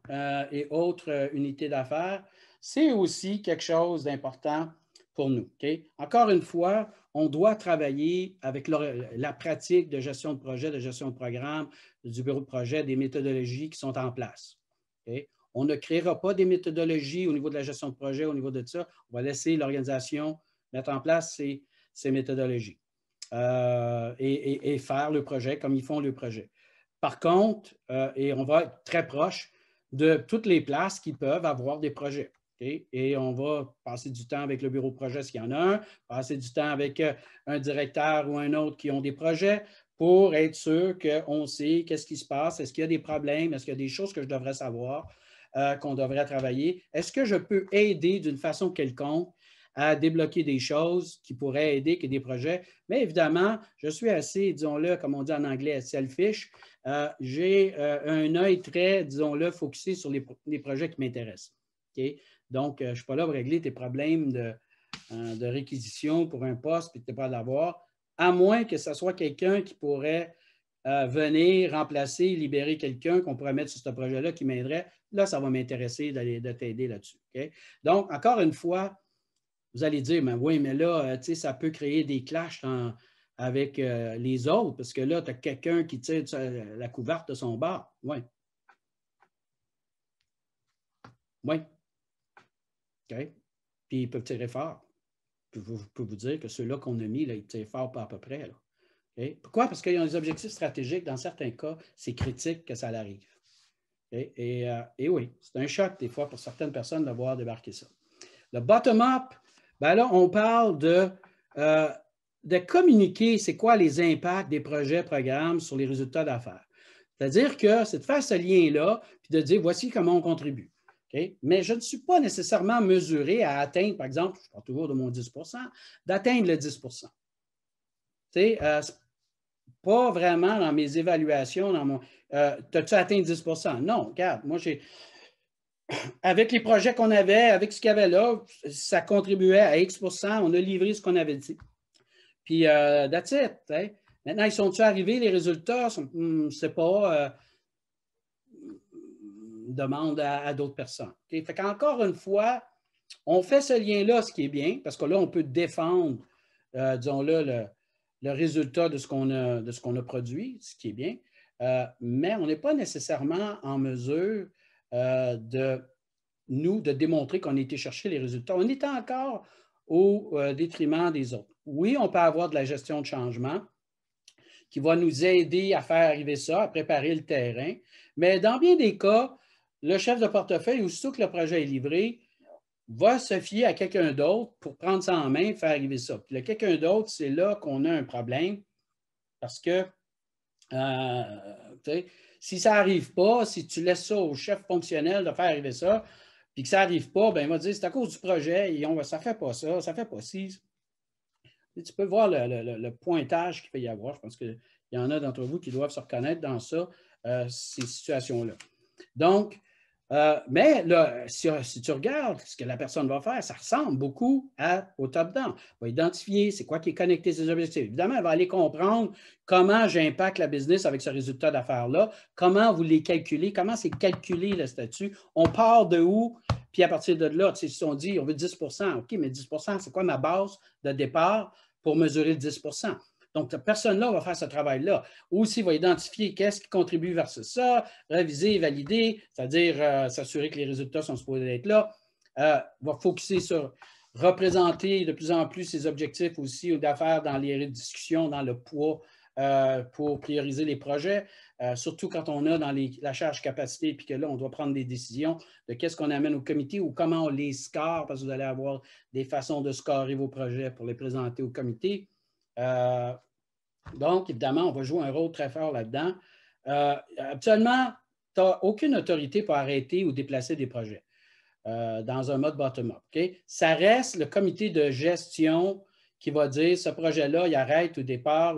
A: et autres unités d'affaires, c'est aussi quelque chose d'important pour nous. Okay? Encore une fois, on doit travailler avec la pratique de gestion de projet, de gestion de programme, du bureau de projet, des méthodologies qui sont en place. Okay? On ne créera pas des méthodologies au niveau de la gestion de projet, au niveau de ça. On va laisser l'organisation mettre en place ces méthodologies et faire le projet comme ils font le projet. Par contre, et on va être très proche de toutes les places qui peuvent avoir des projets. Okay? Et on va passer du temps avec le bureau de projet s'il y en a un, passer du temps avec un directeur ou un autre qui ont des projets pour être sûr qu'on sait qu'est-ce qui se passe, est-ce qu'il y a des problèmes, est-ce qu'il y a des choses que je devrais savoir, qu'on devrait travailler. Est-ce que je peux aider d'une façon quelconque à débloquer des choses qui pourraient aider que des projets? Mais évidemment, je suis assez, disons-le, comme on dit en anglais, selfish. J'ai un œil très, disons-le, focusé sur les projets qui m'intéressent. Okay? Donc, je ne suis pas là pour régler tes problèmes de réquisition pour un poste et que tu n'es pas à l'avoir, à moins que ce soit quelqu'un qui pourrait venir remplacer, libérer quelqu'un qu'on pourrait mettre sur ce projet-là qui m'aiderait. Là, ça va m'intéresser de t'aider là-dessus. Okay? Donc, encore une fois, vous allez dire, mais oui, mais là, ça peut créer des clashs avec les autres, parce que là, tu as quelqu'un qui tire la couverte de son bar. Oui. Oui. OK. Puis ils peuvent tirer fort. Je peux vous dire que ceux-là qu'on a mis, là, ils tirent fort pas à peu près. Là. Okay? Pourquoi? Parce qu'ils ont des objectifs stratégiques. Dans certains cas, c'est critique que ça arrive. Okay? Et oui, c'est un choc des fois pour certaines personnes de voir débarquer ça. Le bottom-up, ben là, on parle de communiquer c'est quoi les impacts des projets, programmes sur les résultats d'affaires. C'est-à-dire que c'est de faire ce lien-là puis de dire voici comment on contribue. Okay? Mais je ne suis pas nécessairement mesuré à atteindre, par exemple, je parle toujours de mon 10 d'atteindre le 10 c'est pas vraiment dans mes évaluations, t'as-tu atteint 10 non, regarde, moi j'ai. Avec les projets qu'on avait, avec ce qu'il y avait là, ça contribuait à X %, on a livré ce qu'on avait dit. Puis, that's it. Hein? Maintenant, ils sont-ils arrivés, les résultats? C'est pas. Demande à d'autres personnes. Okay? Fait qu'encore une fois, on fait ce lien-là, ce qui est bien, parce que là, on peut défendre, disons-le, le résultat de ce qu'on a produit, ce qui est bien, mais on n'est pas nécessairement en mesure de démontrer qu'on a été chercher les résultats. On est encore au détriment des autres. Oui, on peut avoir de la gestion de changement qui va nous aider à faire arriver ça, à préparer le terrain, mais dans bien des cas, le chef de portefeuille, aussitôt que le projet est livré, va se fier à quelqu'un d'autre pour prendre ça en main et faire arriver ça. Puis le quelqu'un d'autre, c'est là qu'on a un problème parce que si ça n'arrive pas, si tu laisses ça au chef fonctionnel de faire arriver ça, puis que ça n'arrive pas, ben il va dire c'est à cause du projet, ça ne fait pas ça, ça ne fait pas ci. Tu peux voir le pointage qu'il peut y avoir. Je pense qu'il y en a d'entre vous qui doivent se reconnaître dans ça. ces situations-là. Donc, mais là, si tu regardes ce que la personne va faire, ça ressemble beaucoup au top-down. Elle va identifier c'est quoi qui est connecté à ses objectifs. Évidemment, elle va aller comprendre comment j'impacte la business avec ce résultat d'affaires-là, comment vous les calculez, comment c'est calculé le statut, on part de où, puis à partir de là, si on dit on veut 10 OK, mais 10 c'est quoi ma base de départ pour mesurer le 10 Donc, cette personne-là va faire ce travail-là. Aussi, il va identifier qu'est-ce qui contribue vers ça, réviser, valider, c'est-à-dire s'assurer que les résultats sont supposés être là. Va focuser sur représenter de plus en plus ses objectifs aussi d'affaires dans les discussions, dans le poids pour prioriser les projets, surtout quand on a dans la charge capacité puis que là, on doit prendre des décisions de qu'est-ce qu'on amène au comité ou comment on les score, parce que vous allez avoir des façons de scorer vos projets pour les présenter au comité. Donc, évidemment, on va jouer un rôle très fort là-dedans. Actuellement, tu n'as aucune autorité pour arrêter ou déplacer des projets dans un mode bottom-up. Okay? Ça reste le comité de gestion qui va dire ce projet-là, il arrête au départ.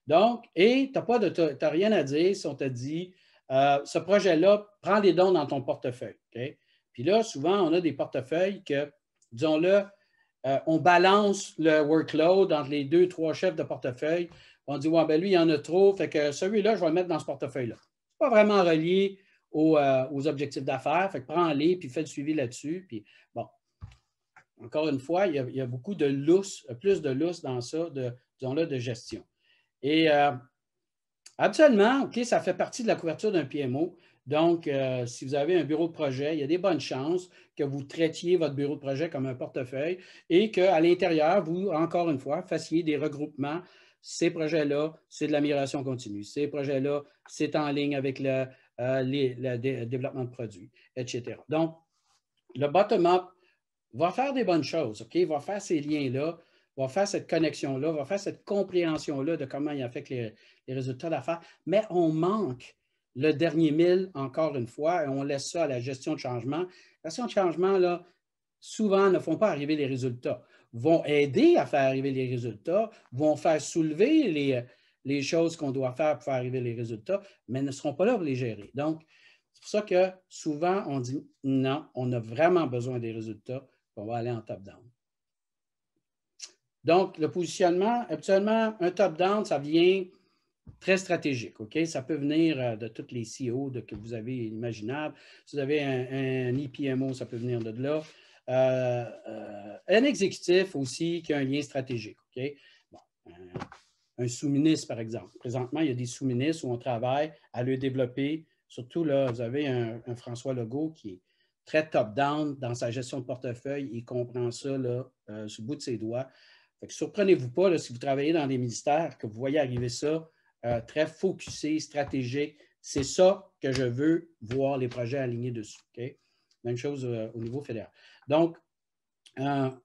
A: Donc, et tu n'as rien à dire si on t'a dit ce projet-là, prends les dons dans ton portefeuille. Okay? Puis là, souvent, on a des portefeuilles que, disons-le, on balance le workload entre les 2-3 chefs de portefeuille. On dit, ouais, ben lui, il y en a trop, fait que celui-là, je vais le mettre dans ce portefeuille-là. Ce n'est pas vraiment relié aux objectifs d'affaires, fait que prends-les, puis fais le suivi là-dessus. Puis bon, encore une fois, il y a beaucoup de lousse, plus de lousse dans ça, disons-le, de gestion. Et habituellement, OK, ça fait partie de la couverture d'un PMO. Donc, si vous avez un bureau de projet, il y a des bonnes chances que vous traitiez votre bureau de projet comme un portefeuille et qu'à l'intérieur, vous, encore une fois, fassiez des regroupements. Ces projets-là, c'est de la migration continue. Ces projets-là, c'est en ligne avec le développement de produits, etc. Donc, le bottom-up va faire des bonnes choses, OK? Va faire ces liens-là, va faire cette connexion-là, va faire cette compréhension-là de comment il affecte les résultats d'affaires, mais on manque le dernier mille, encore une fois, et on laisse ça à la gestion de changement. La gestion de changement, là, souvent, ne font pas arriver les résultats, vont aider à faire arriver les résultats, vont faire soulever les choses qu'on doit faire pour faire arriver les résultats, mais ne seront pas là pour les gérer. Donc, c'est pour ça que souvent, on dit non, on a vraiment besoin des résultats, on va aller en top-down. Donc, le positionnement, habituellement, un top-down, ça vient très stratégique, OK? Ça peut venir de tous les CEO que vous avez imaginables. Si vous avez un IPMO, ça peut venir de là. Un exécutif aussi qui a un lien stratégique, OK? Bon, un sous-ministre, par exemple. Présentement, il y a des sous-ministres où on travaille à le développer. Surtout, là, vous avez un François Legault qui est très top-down dans sa gestion de portefeuille. Il comprend ça là, sur le bout de ses doigts. Fait que surprenez-vous pas là, si vous travaillez dans des ministères que vous voyez arriver ça très focusé, stratégique. C'est ça que je veux voir les projets alignés dessus. Okay? Même chose au niveau fédéral. Donc, ça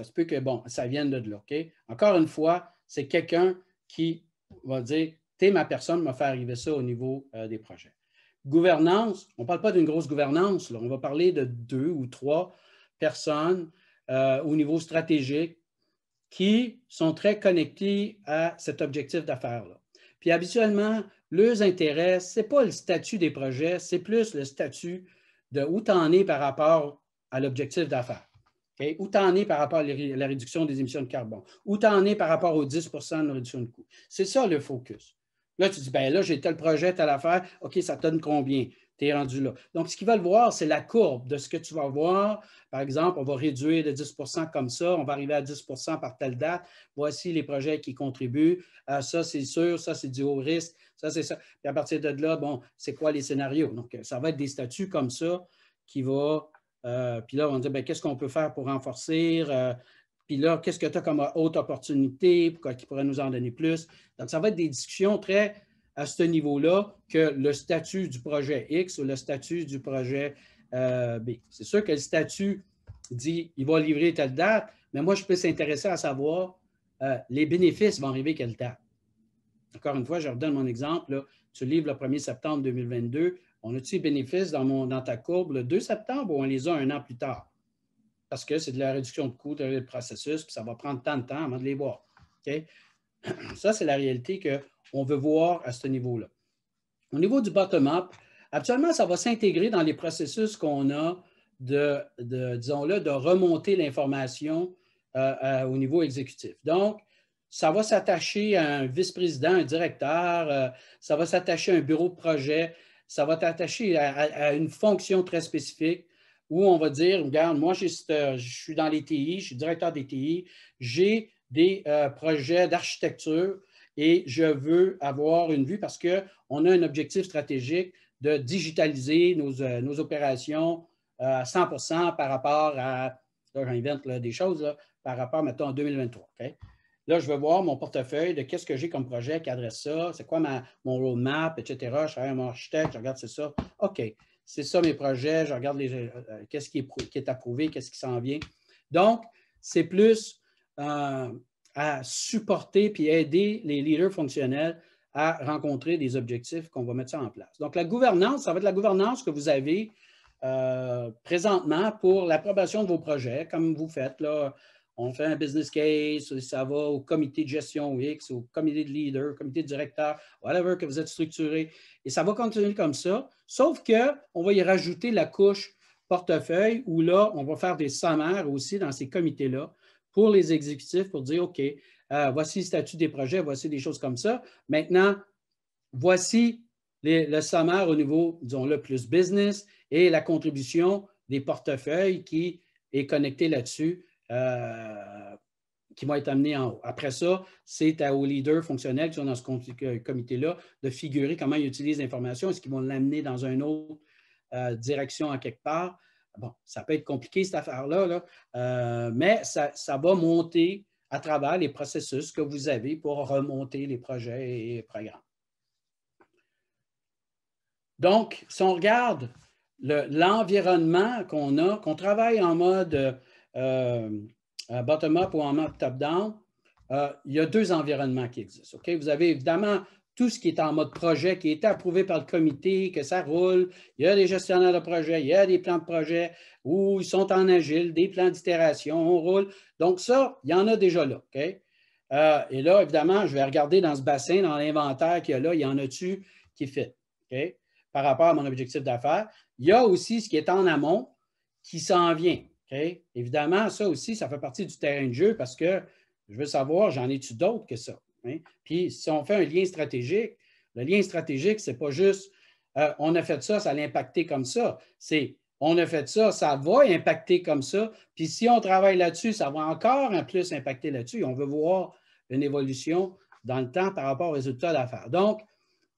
A: se peut que, bon, ça vienne de là. Okay? Encore une fois, c'est quelqu'un qui va dire, t'es ma personne, m'a fait arriver ça au niveau des projets. Gouvernance, on ne parle pas d'une grosse gouvernance, là. On va parler de 2 ou 3 personnes au niveau stratégique qui sont très connectées à cet objectif d'affaires-là. Puis habituellement, leurs intérêts, ce n'est pas le statut des projets, c'est plus le statut de où tu en es par rapport à l'objectif d'affaires. Okay? Où tu en es par rapport à la réduction des émissions de carbone, où tu en es par rapport aux 10 de réduction de coûts. C'est ça le focus. Là, tu dis, bien là, j'ai tel projet, telle affaire, OK, ça te donne combien? Tu es rendu là. Donc, ce qu'ils veulent voir, c'est la courbe de ce que tu vas voir. Par exemple, on va réduire de 10 comme ça, on va arriver à 10 par telle date. Voici les projets qui contribuent. Ça, c'est sûr, ça, c'est du haut risque, ça, c'est ça. Puis à partir de là, bon, c'est quoi les scénarios? Donc, ça va être des statuts comme ça qui vont. Puis là, on va dire, bien, qu'est-ce qu'on peut faire pour renforcer? Puis là, qu'est-ce que tu as comme haute opportunité qui pourrait nous en donner plus? Donc, ça va être des discussions très à ce niveau-là que le statut du projet X ou le statut du projet B. C'est sûr que le statut dit il va livrer telle date, mais moi, je peux s'intéresser à savoir les bénéfices vont arriver quelle date. Encore une fois, je redonne mon exemple. Là, tu livres le 1er septembre 2022. On a-tu les bénéfices dans ta courbe le 2 septembre ou on les a un an plus tard? Parce que c'est de la réduction de coûts, de processus, puis ça va prendre tant de temps avant de les voir. Okay? Ça, c'est la réalité qu'on veut voir à ce niveau-là. Au niveau du bottom-up, actuellement, ça va s'intégrer dans les processus qu'on a disons-le, de remonter l'information au niveau exécutif. Donc, ça va s'attacher à un vice-président, un directeur, ça va s'attacher à un bureau de projet, ça va s'attacher à une fonction très spécifique où on va dire, regarde, moi, je suis dans les TI, je suis directeur des TI, j'ai des projets d'architecture et je veux avoir une vue parce qu'on a un objectif stratégique de digitaliser nos opérations à 100% par rapport à, là, j'invente des choses, là, par rapport, mettons, en 2023. Okay? Là, je veux voir mon portefeuille de qu'est-ce que j'ai comme projet qui adresse ça, c'est quoi mon roadmap, etc. Je travaille avec mon architecte, je regarde, c'est ça. OK, c'est ça mes projets, je regarde qu'est-ce qui est approuvé, qu'est-ce qui s'en vient. Donc, c'est plus à supporter puis aider les leaders fonctionnels à rencontrer des objectifs qu'on va mettre ça en place. Donc, la gouvernance, ça va être la gouvernance que vous avez présentement pour l'approbation de vos projets, comme vous faites là. On fait un business case, ça va au comité de gestion X, au comité de leader, comité de directeur, whatever que vous êtes structuré. Et ça va continuer comme ça, sauf qu'on va y rajouter la couche portefeuille où là, on va faire des sommaires aussi dans ces comités-là pour les exécutifs pour dire, OK, voici le statut des projets, voici des choses comme ça. Maintenant, voici le sommaire au niveau, disons-le, plus business et la contribution des portefeuilles qui est connectée là-dessus, qui vont être amenés en haut. Après ça, c'est aux leaders fonctionnels qui sont dans ce comité-là de figurer comment ils utilisent l'information. Est-ce qu'ils vont l'amener dans une autre direction en quelque part? Bon, ça peut être compliqué cette affaire-là, mais ça va monter à travers les processus que vous avez pour remonter les projets et les programmes. Donc, si on regarde l'environnement qu'on a, qu'on travaille en mode bottom-up ou en mode top-down, il y a deux environnements qui existent. Okay? Vous avez évidemment tout ce qui est en mode projet, qui est approuvé par le comité, que ça roule. Il y a des gestionnaires de projet, il y a des plans de projet où ils sont en agile, des plans d'itération, on roule. Donc ça, il y en a déjà là. Okay? Et là, évidemment, je vais regarder dans ce bassin, dans l'inventaire qu'il y a là, il y en a-tu qui est fait. Okay? Par rapport à mon objectif d'affaires. Il y a aussi ce qui est en amont qui s'en vient. Okay? Évidemment, ça aussi, ça fait partie du terrain de jeu parce que je veux savoir, j'en ai-tu d'autres que ça? Hein? Puis, si on fait un lien stratégique, le lien stratégique, ce n'est pas juste on a fait ça, ça l'a impacté comme ça. C'est on a fait ça, ça va impacter comme ça. Puis, si on travaille là-dessus, ça va encore un plus impacter là-dessus. On veut voir une évolution dans le temps par rapport aux résultats d'affaires. Donc,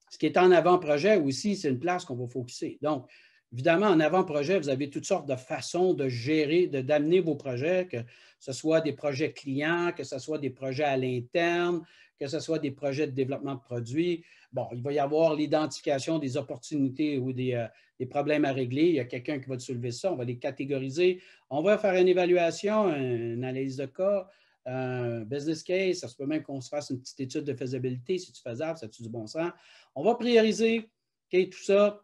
A: ce qui est en avant-projet aussi, c'est une place qu'on va focuser. Donc, évidemment, en avant-projet, vous avez toutes sortes de façons de gérer, d'amener vos projets, que ce soit des projets clients, que ce soit des projets à l'interne, que ce soit des projets de développement de produits. Bon, il va y avoir l'identification des opportunités ou des problèmes à régler. Il y a quelqu'un qui va soulever ça, on va les catégoriser. On va faire une évaluation, une analyse de cas, un business case. Ça se peut même qu'on se fasse une petite étude de faisabilité, si c'est faisable, ça a-tu du bon sens. On va prioriser tout ça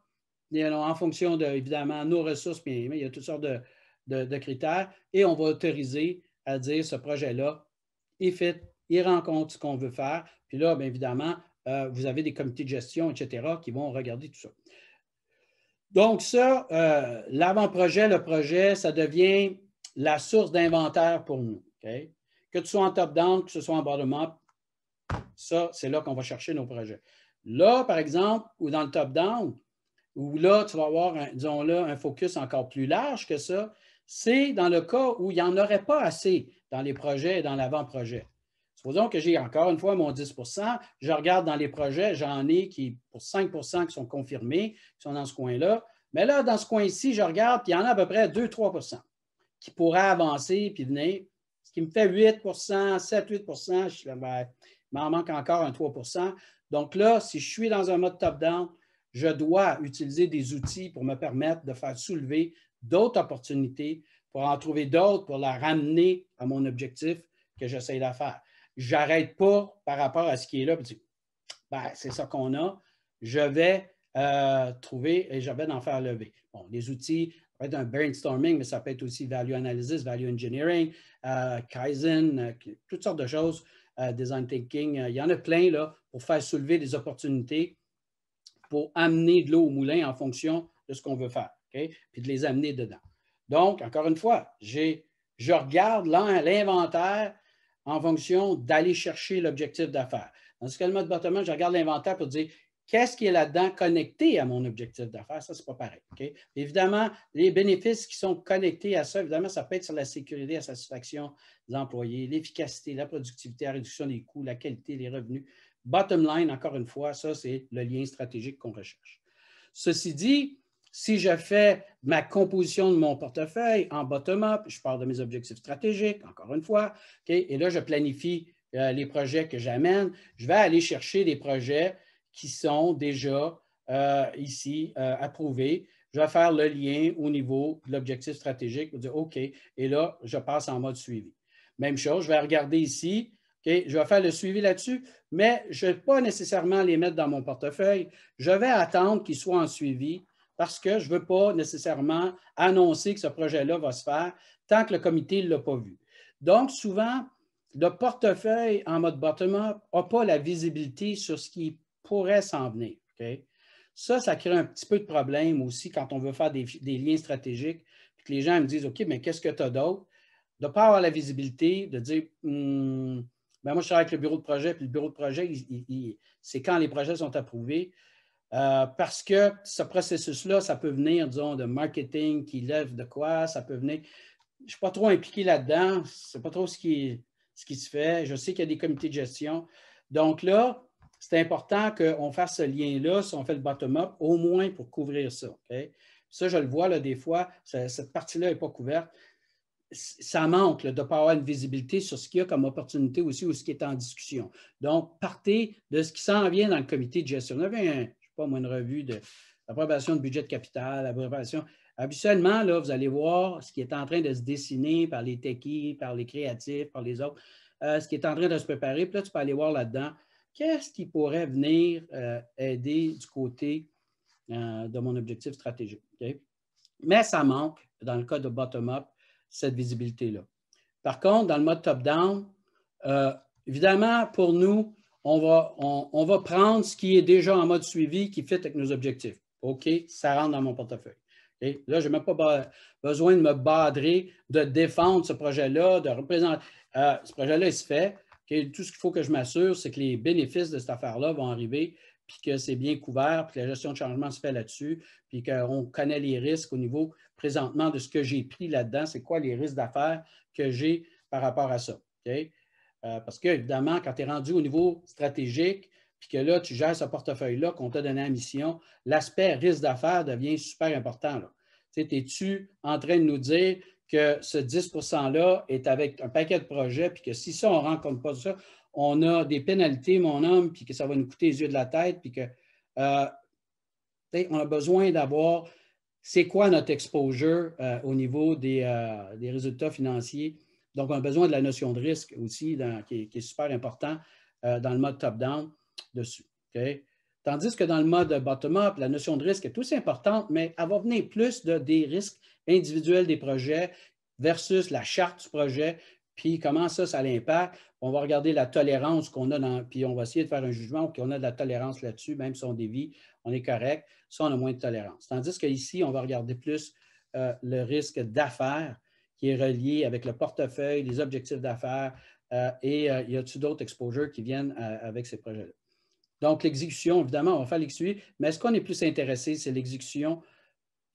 A: en fonction de, évidemment, nos ressources, mais il y a toutes sortes de critères et on va autoriser à dire ce projet-là est fait, il rencontre ce qu'on veut faire. Puis là, bien évidemment, vous avez des comités de gestion, etc., qui vont regarder tout ça. Donc ça, l'avant-projet, le projet, ça devient la source d'inventaire pour nous. Okay? Que tu sois en top-down, que ce soit en bottom-up, ça, c'est là qu'on va chercher nos projets. Là, par exemple, ou dans le top-down, où là, tu vas avoir, disons-le, un focus encore plus large que ça, c'est dans le cas où il n'y en aurait pas assez dans les projets et dans l'avant-projet. Supposons que j'ai encore une fois mon 10 %, je regarde dans les projets, j'en ai qui, pour 5 % qui sont confirmés, qui sont dans ce coin-là. Mais là, dans ce coin-ci, je regarde, puis il y en a à peu près 2-3 % qui pourraient avancer puis venir. Ce qui me fait 8 7-8 % je suis là, ben, il m'en manque encore un 3 %. Donc là, si je suis dans un mode top-down, je dois utiliser des outils pour me permettre de faire soulever d'autres opportunités, pour en trouver d'autres, pour la ramener à mon objectif que j'essaie de faire. Je n'arrête pas par rapport à ce qui est là, puis ben, c'est ça qu'on a. Je vais trouver et je vais en faire lever. Bon, les outils, ça peut être un brainstorming, mais ça peut être aussi value analysis, value engineering, Kaizen, toutes sortes de choses, design thinking. Il y en a plein là pour faire soulever des opportunités pour amener de l'eau au moulin en fonction de ce qu'on veut faire, okay? Puis de les amener dedans. Donc, encore une fois, je regarde l'inventaire en fonction d'aller chercher l'objectif d'affaires. Dans ce cas, le mode bottom-up, je regarde l'inventaire pour dire qu'est-ce qui est là-dedans connecté à mon objectif d'affaires. Ça, ce n'est pas pareil. Okay? Évidemment, les bénéfices qui sont connectés à ça, évidemment, ça peut être sur la sécurité, la satisfaction des employés, l'efficacité, la productivité, la réduction des coûts, la qualité, les revenus. Bottom line, encore une fois, ça, c'est le lien stratégique qu'on recherche. Ceci dit, si je fais ma composition de mon portefeuille en bottom-up, je pars de mes objectifs stratégiques, encore une fois, okay, et là, je planifie les projets que j'amène. Je vais aller chercher des projets qui sont déjà ici approuvés. Je vais faire le lien au niveau de l'objectif stratégique pour dire OK, et là, je passe en mode suivi. Même chose, je vais regarder ici. Okay, je vais faire le suivi là-dessus, mais je ne vais pas nécessairement les mettre dans mon portefeuille. Je vais attendre qu'ils soient en suivi parce que je ne veux pas nécessairement annoncer que ce projet-là va se faire tant que le comité ne l'a pas vu. Donc, souvent, le portefeuille en mode bottom-up n'a pas la visibilité sur ce qui pourrait s'en venir. Okay? Ça crée un petit peu de problème aussi quand on veut faire des liens stratégiques, puis que les gens me disent, OK, mais qu'est-ce que tu as d'autre? De ne pas avoir la visibilité, de dire, ben moi, je travaille avec le bureau de projet, puis le bureau de projet, c'est quand les projets sont approuvés. Parce que ce processus-là, ça peut venir, disons, de marketing qui lève de quoi, ça peut venir. Je ne suis pas trop impliqué là-dedans, je ne sais pas trop ce qui se fait. Je sais qu'il y a des comités de gestion. Donc là, c'est important qu'on fasse ce lien-là, si on fait le bottom-up, au moins pour couvrir ça. Okay? Ça, je le vois là, des fois, cette partie-là n'est pas couverte. Ça manque là, de ne pas avoir une visibilité sur ce qu'il y a comme opportunité aussi ou ce qui est en discussion. Donc, partez de ce qui s'en vient dans le comité de gestion. On avait, je ne sais pas moi, une revue de l'approbation de budget de capital, l'approbation. Habituellement, là, vous allez voir ce qui est en train de se dessiner par les techies, par les créatifs, par les autres, ce qui est en train de se préparer. Puis là, tu peux aller voir là-dedans qu'est-ce qui pourrait venir aider du côté de mon objectif stratégique. Okay? Mais ça manque, dans le cas de bottom-up, cette visibilité-là. Par contre, dans le mode top-down, évidemment, pour nous, on va prendre ce qui est déjà en mode suivi qui fit avec nos objectifs. OK, ça rentre dans mon portefeuille. Okay? Là, je n'ai même pas besoin de me badrer, de défendre ce projet-là, de représenter. Ce projet-là, il se fait. Okay? Tout ce qu'il faut que je m'assure, c'est que les bénéfices de cette affaire-là vont arriver, puis que c'est bien couvert, puis que la gestion de changement se fait là-dessus, puis qu'on connaît les risques au niveau présentement de ce que j'ai pris là-dedans, c'est quoi les risques d'affaires que j'ai par rapport à ça. Okay? Parce qu'évidemment, quand tu es rendu au niveau stratégique, puis que là, tu gères ce portefeuille-là qu'on t'a donné à mission, l'aspect risque d'affaires devient super important. Es-tu en train de nous dire que ce 10 % est avec un paquet de projets, puis que si ça, on ne rencontre pas ça, on a des pénalités, mon homme, puis que ça va nous coûter les yeux de la tête, puis que on a besoin d'avoir c'est quoi notre exposure au niveau des résultats financiers. Donc, on a besoin de la notion de risque aussi qui est super important dans le mode top-down dessus. Okay? Tandis que dans le mode bottom-up, la notion de risque est aussi importante, mais elle va venir plus des risques individuels des projets versus la charte du projet, puis comment ça l'impacte. On va regarder la tolérance qu'on a puis on va essayer de faire un jugement qu'on a de la tolérance là-dessus, même si on dévie, on est correct. Ça, on a moins de tolérance. Tandis qu'ici, on va regarder plus le risque d'affaires qui est relié avec le portefeuille, les objectifs d'affaires et y a-t-il d'autres exposures qui viennent avec ces projets-là. Donc, l'exécution, évidemment, on va faire l'exécution, mais ce qu'on est plus intéressé, c'est l'exécution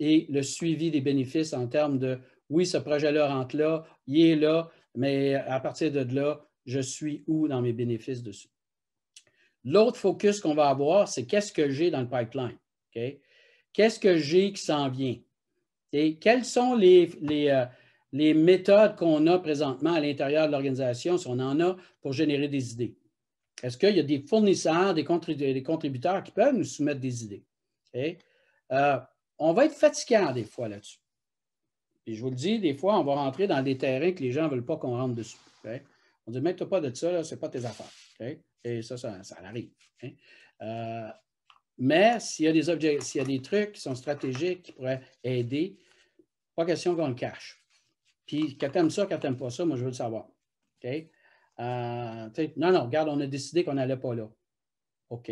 A: et le suivi des bénéfices en termes de, oui, ce projet-là rentre là, il est là, mais à partir de là, je suis où dans mes bénéfices dessus. L'autre focus qu'on va avoir, c'est qu'est-ce que j'ai dans le pipeline. Okay? Qu'est-ce que j'ai qui s'en vient? Et quelles sont les méthodes qu'on a présentement à l'intérieur de l'organisation, si on en a, pour générer des idées? Est-ce qu'il y a des fournisseurs, des contributeurs qui peuvent nous soumettre des idées? Okay? On va être fatigant des fois là-dessus. Puis je vous le dis, des fois, on va rentrer dans des terrains que les gens ne veulent pas qu'on rentre dessus. Okay? On dit, mets-toi pas de ça, ce n'est pas tes affaires. Okay? Et ça arrive. Hein? Mais s'il y a des trucs qui sont stratégiques qui pourraient aider, pas question qu'on le cache. Puis, quand tu aimes ça, quand tu n'aimes pas ça, moi, je veux le savoir. OK? Non, regarde, on a décidé qu'on n'allait pas là. OK.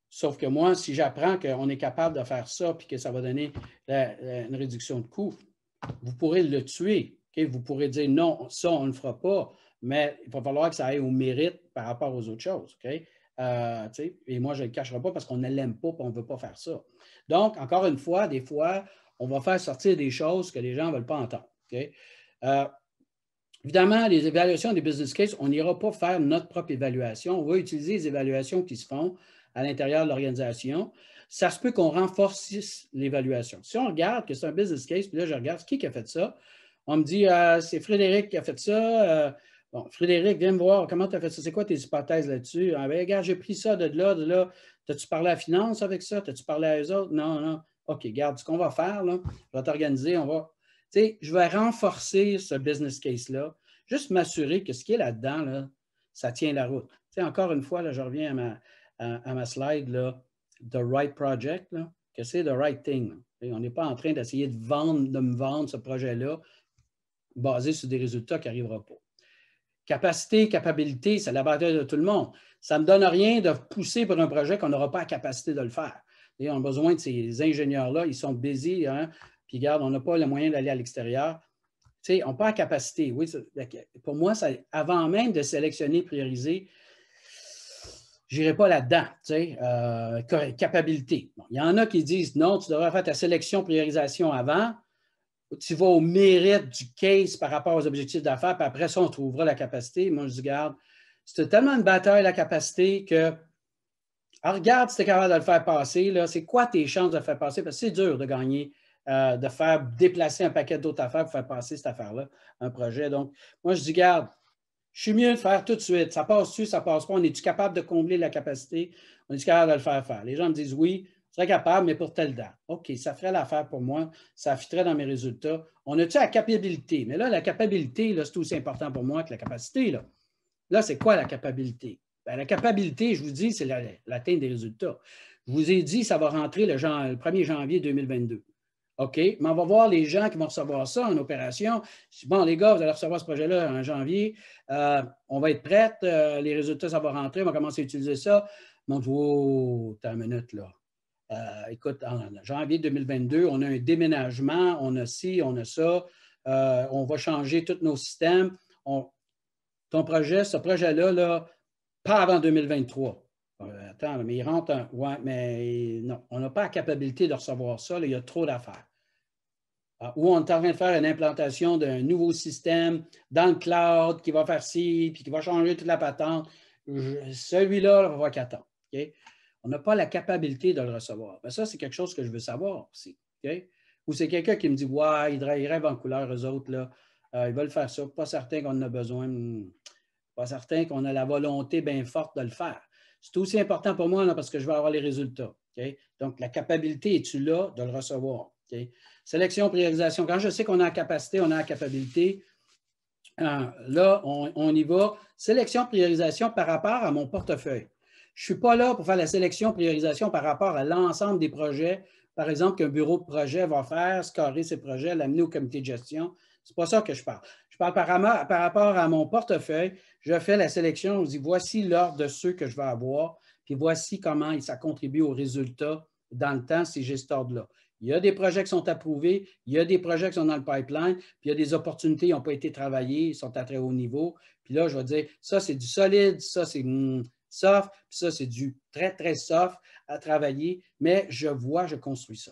A: Sauf que moi, si j'apprends qu'on est capable de faire ça puis que ça va donner une réduction de coût, vous pourrez le tuer. Okay? Vous pourrez dire non, ça, on ne le fera pas, mais il va falloir que ça aille au mérite par rapport aux autres choses. Okay? Et moi, je ne le cacherai pas parce qu'on ne l'aime pas et on ne veut pas faire ça. Donc, encore une fois, des fois, on va faire sortir des choses que les gens ne veulent pas entendre. Okay? Évidemment, les évaluations des business cases, on n'ira pas faire notre propre évaluation. On va utiliser les évaluations qui se font à l'intérieur de l'organisation. Ça se peut qu'on renforce l'évaluation. Si on regarde que c'est un business case, puis là, je regarde qui a fait ça. On me dit, c'est Frédéric qui a fait ça. Bon, Frédéric, viens me voir, comment tu as fait ça? C'est quoi tes hypothèses là-dessus? Ah, ben, regarde, j'ai pris ça de là, de là. T'as-tu parlé à la finance avec ça? T'as-tu parlé à eux autres? Non, non. OK, regarde, ce qu'on va faire, là, je vais t'organiser, on va... Tu sais, je vais renforcer ce business case-là, juste m'assurer que ce qui est là-dedans, là, ça tient la route. Tu sais, encore une fois, là, je reviens à ma slide, là, The Right Project, là, que c'est the right thing. On n'est pas en train d'essayer de me vendre ce projet-là basé sur des résultats qui n'arriveront pas. Capacité, capabilité, c'est l'avantage de tout le monde. Ça ne me donne rien de pousser pour un projet qu'on n'aura pas la capacité de le faire. Et on a besoin de ces ingénieurs-là, ils sont busy, hein, puis regarde, on n'a pas le moyen d'aller à l'extérieur. Tu sais, on n'a pas la capacité. Oui, pour moi, ça, avant même de sélectionner, prioriser, je n'irai pas là-dedans. Tu sais, capabilité. Bon, il y en a qui disent non, tu devrais faire ta sélection, priorisation avant. Tu vas au mérite du case par rapport aux objectifs d'affaires, puis après ça, on trouvera la capacité. Moi, je dis, regarde, c'est tellement une bataille, la capacité, que regarde si tu es capable de le faire passer. C'est quoi tes chances de le faire passer? Parce que c'est dur de gagner, de faire déplacer un paquet d'autres affaires pour faire passer cette affaire-là, un projet. Donc, moi, je dis, regarde, je suis mieux de faire tout de suite. Ça passe-tu, ça passe pas? On est-tu capable de combler la capacité? On est-tu capable de le faire faire? Les gens me disent oui, je serais capable, mais pour telle date. OK, ça ferait l'affaire pour moi, ça fitterait dans mes résultats. On a-tu la capacité? Mais là, la capacité, c'est aussi important pour moi que la capacité. Là, c'est quoi la capacité? Bien, la capacité, je vous dis, c'est l'atteinte des résultats. Je vous ai dit, ça va rentrer le 1er janvier 2022. OK, mais on va voir les gens qui vont recevoir ça en opération. Bon, les gars, vous allez recevoir ce projet-là en janvier. On va être prêts. Les résultats, ça va rentrer. On va commencer à utiliser ça. Donc, oh, t'as une minute, là. Écoute, en janvier 2022, on a un déménagement, on a ci, on a ça. On va changer tous nos systèmes. Ton projet, ce projet-là, là, pas avant 2023. Attends, mais il rentre ouais, mais non, on n'a pas la capacité de recevoir ça. Là, il y a trop d'affaires. Ou on est en train de faire une implantation d'un nouveau système dans le cloud qui va faire ci, puis qui va changer toute la patente. Celui-là, il va falloir qu'il attende. Okay? On n'a pas la capacité de le recevoir. Mais ça, c'est quelque chose que je veux savoir aussi. Okay? Ou c'est quelqu'un qui me dit ouais, ils rêvent en couleur, eux autres, là. Ils veulent faire ça. Pas certain qu'on en a besoin. Pas certain qu'on a la volonté bien forte de le faire. C'est aussi important pour moi là, parce que je veux avoir les résultats. Okay? Donc, la capacité, es-tu là de le recevoir? Okay? Sélection, priorisation. Quand je sais qu'on a la capacité, on a la capacité, là, on y va. Sélection, priorisation par rapport à mon portefeuille. Je ne suis pas là pour faire la sélection, priorisation par rapport à l'ensemble des projets. Par exemple, qu'un bureau de projet va faire, scorer ses projets, l'amener au comité de gestion. Ce n'est pas ça que je parle. Je parle par rapport à mon portefeuille. Je fais la sélection. Je dis, voici l'ordre de ceux que je vais avoir, puis voici comment ça contribue aux résultats dans le temps si j'ai cet ordre-là. Il y a des projets qui sont approuvés, il y a des projets qui sont dans le pipeline, puis il y a des opportunités qui n'ont pas été travaillées, ils sont à très haut niveau. Puis là, je vais dire, ça, c'est du solide, ça, c'est soft, puis ça, c'est du très, très soft à travailler, mais je vois, je construis ça.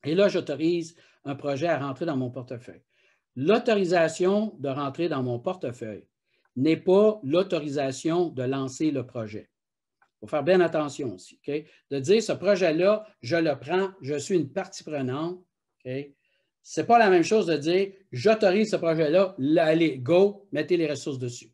A: Et là, j'autorise un projet à rentrer dans mon portefeuille. L'autorisation de rentrer dans mon portefeuille n'est pas l'autorisation de lancer le projet. Il faut faire bien attention aussi. Okay? De dire ce projet-là, je le prends, je suis une partie prenante. Okay? Ce n'est pas la même chose de dire j'autorise ce projet-là, allez, go, mettez les ressources dessus.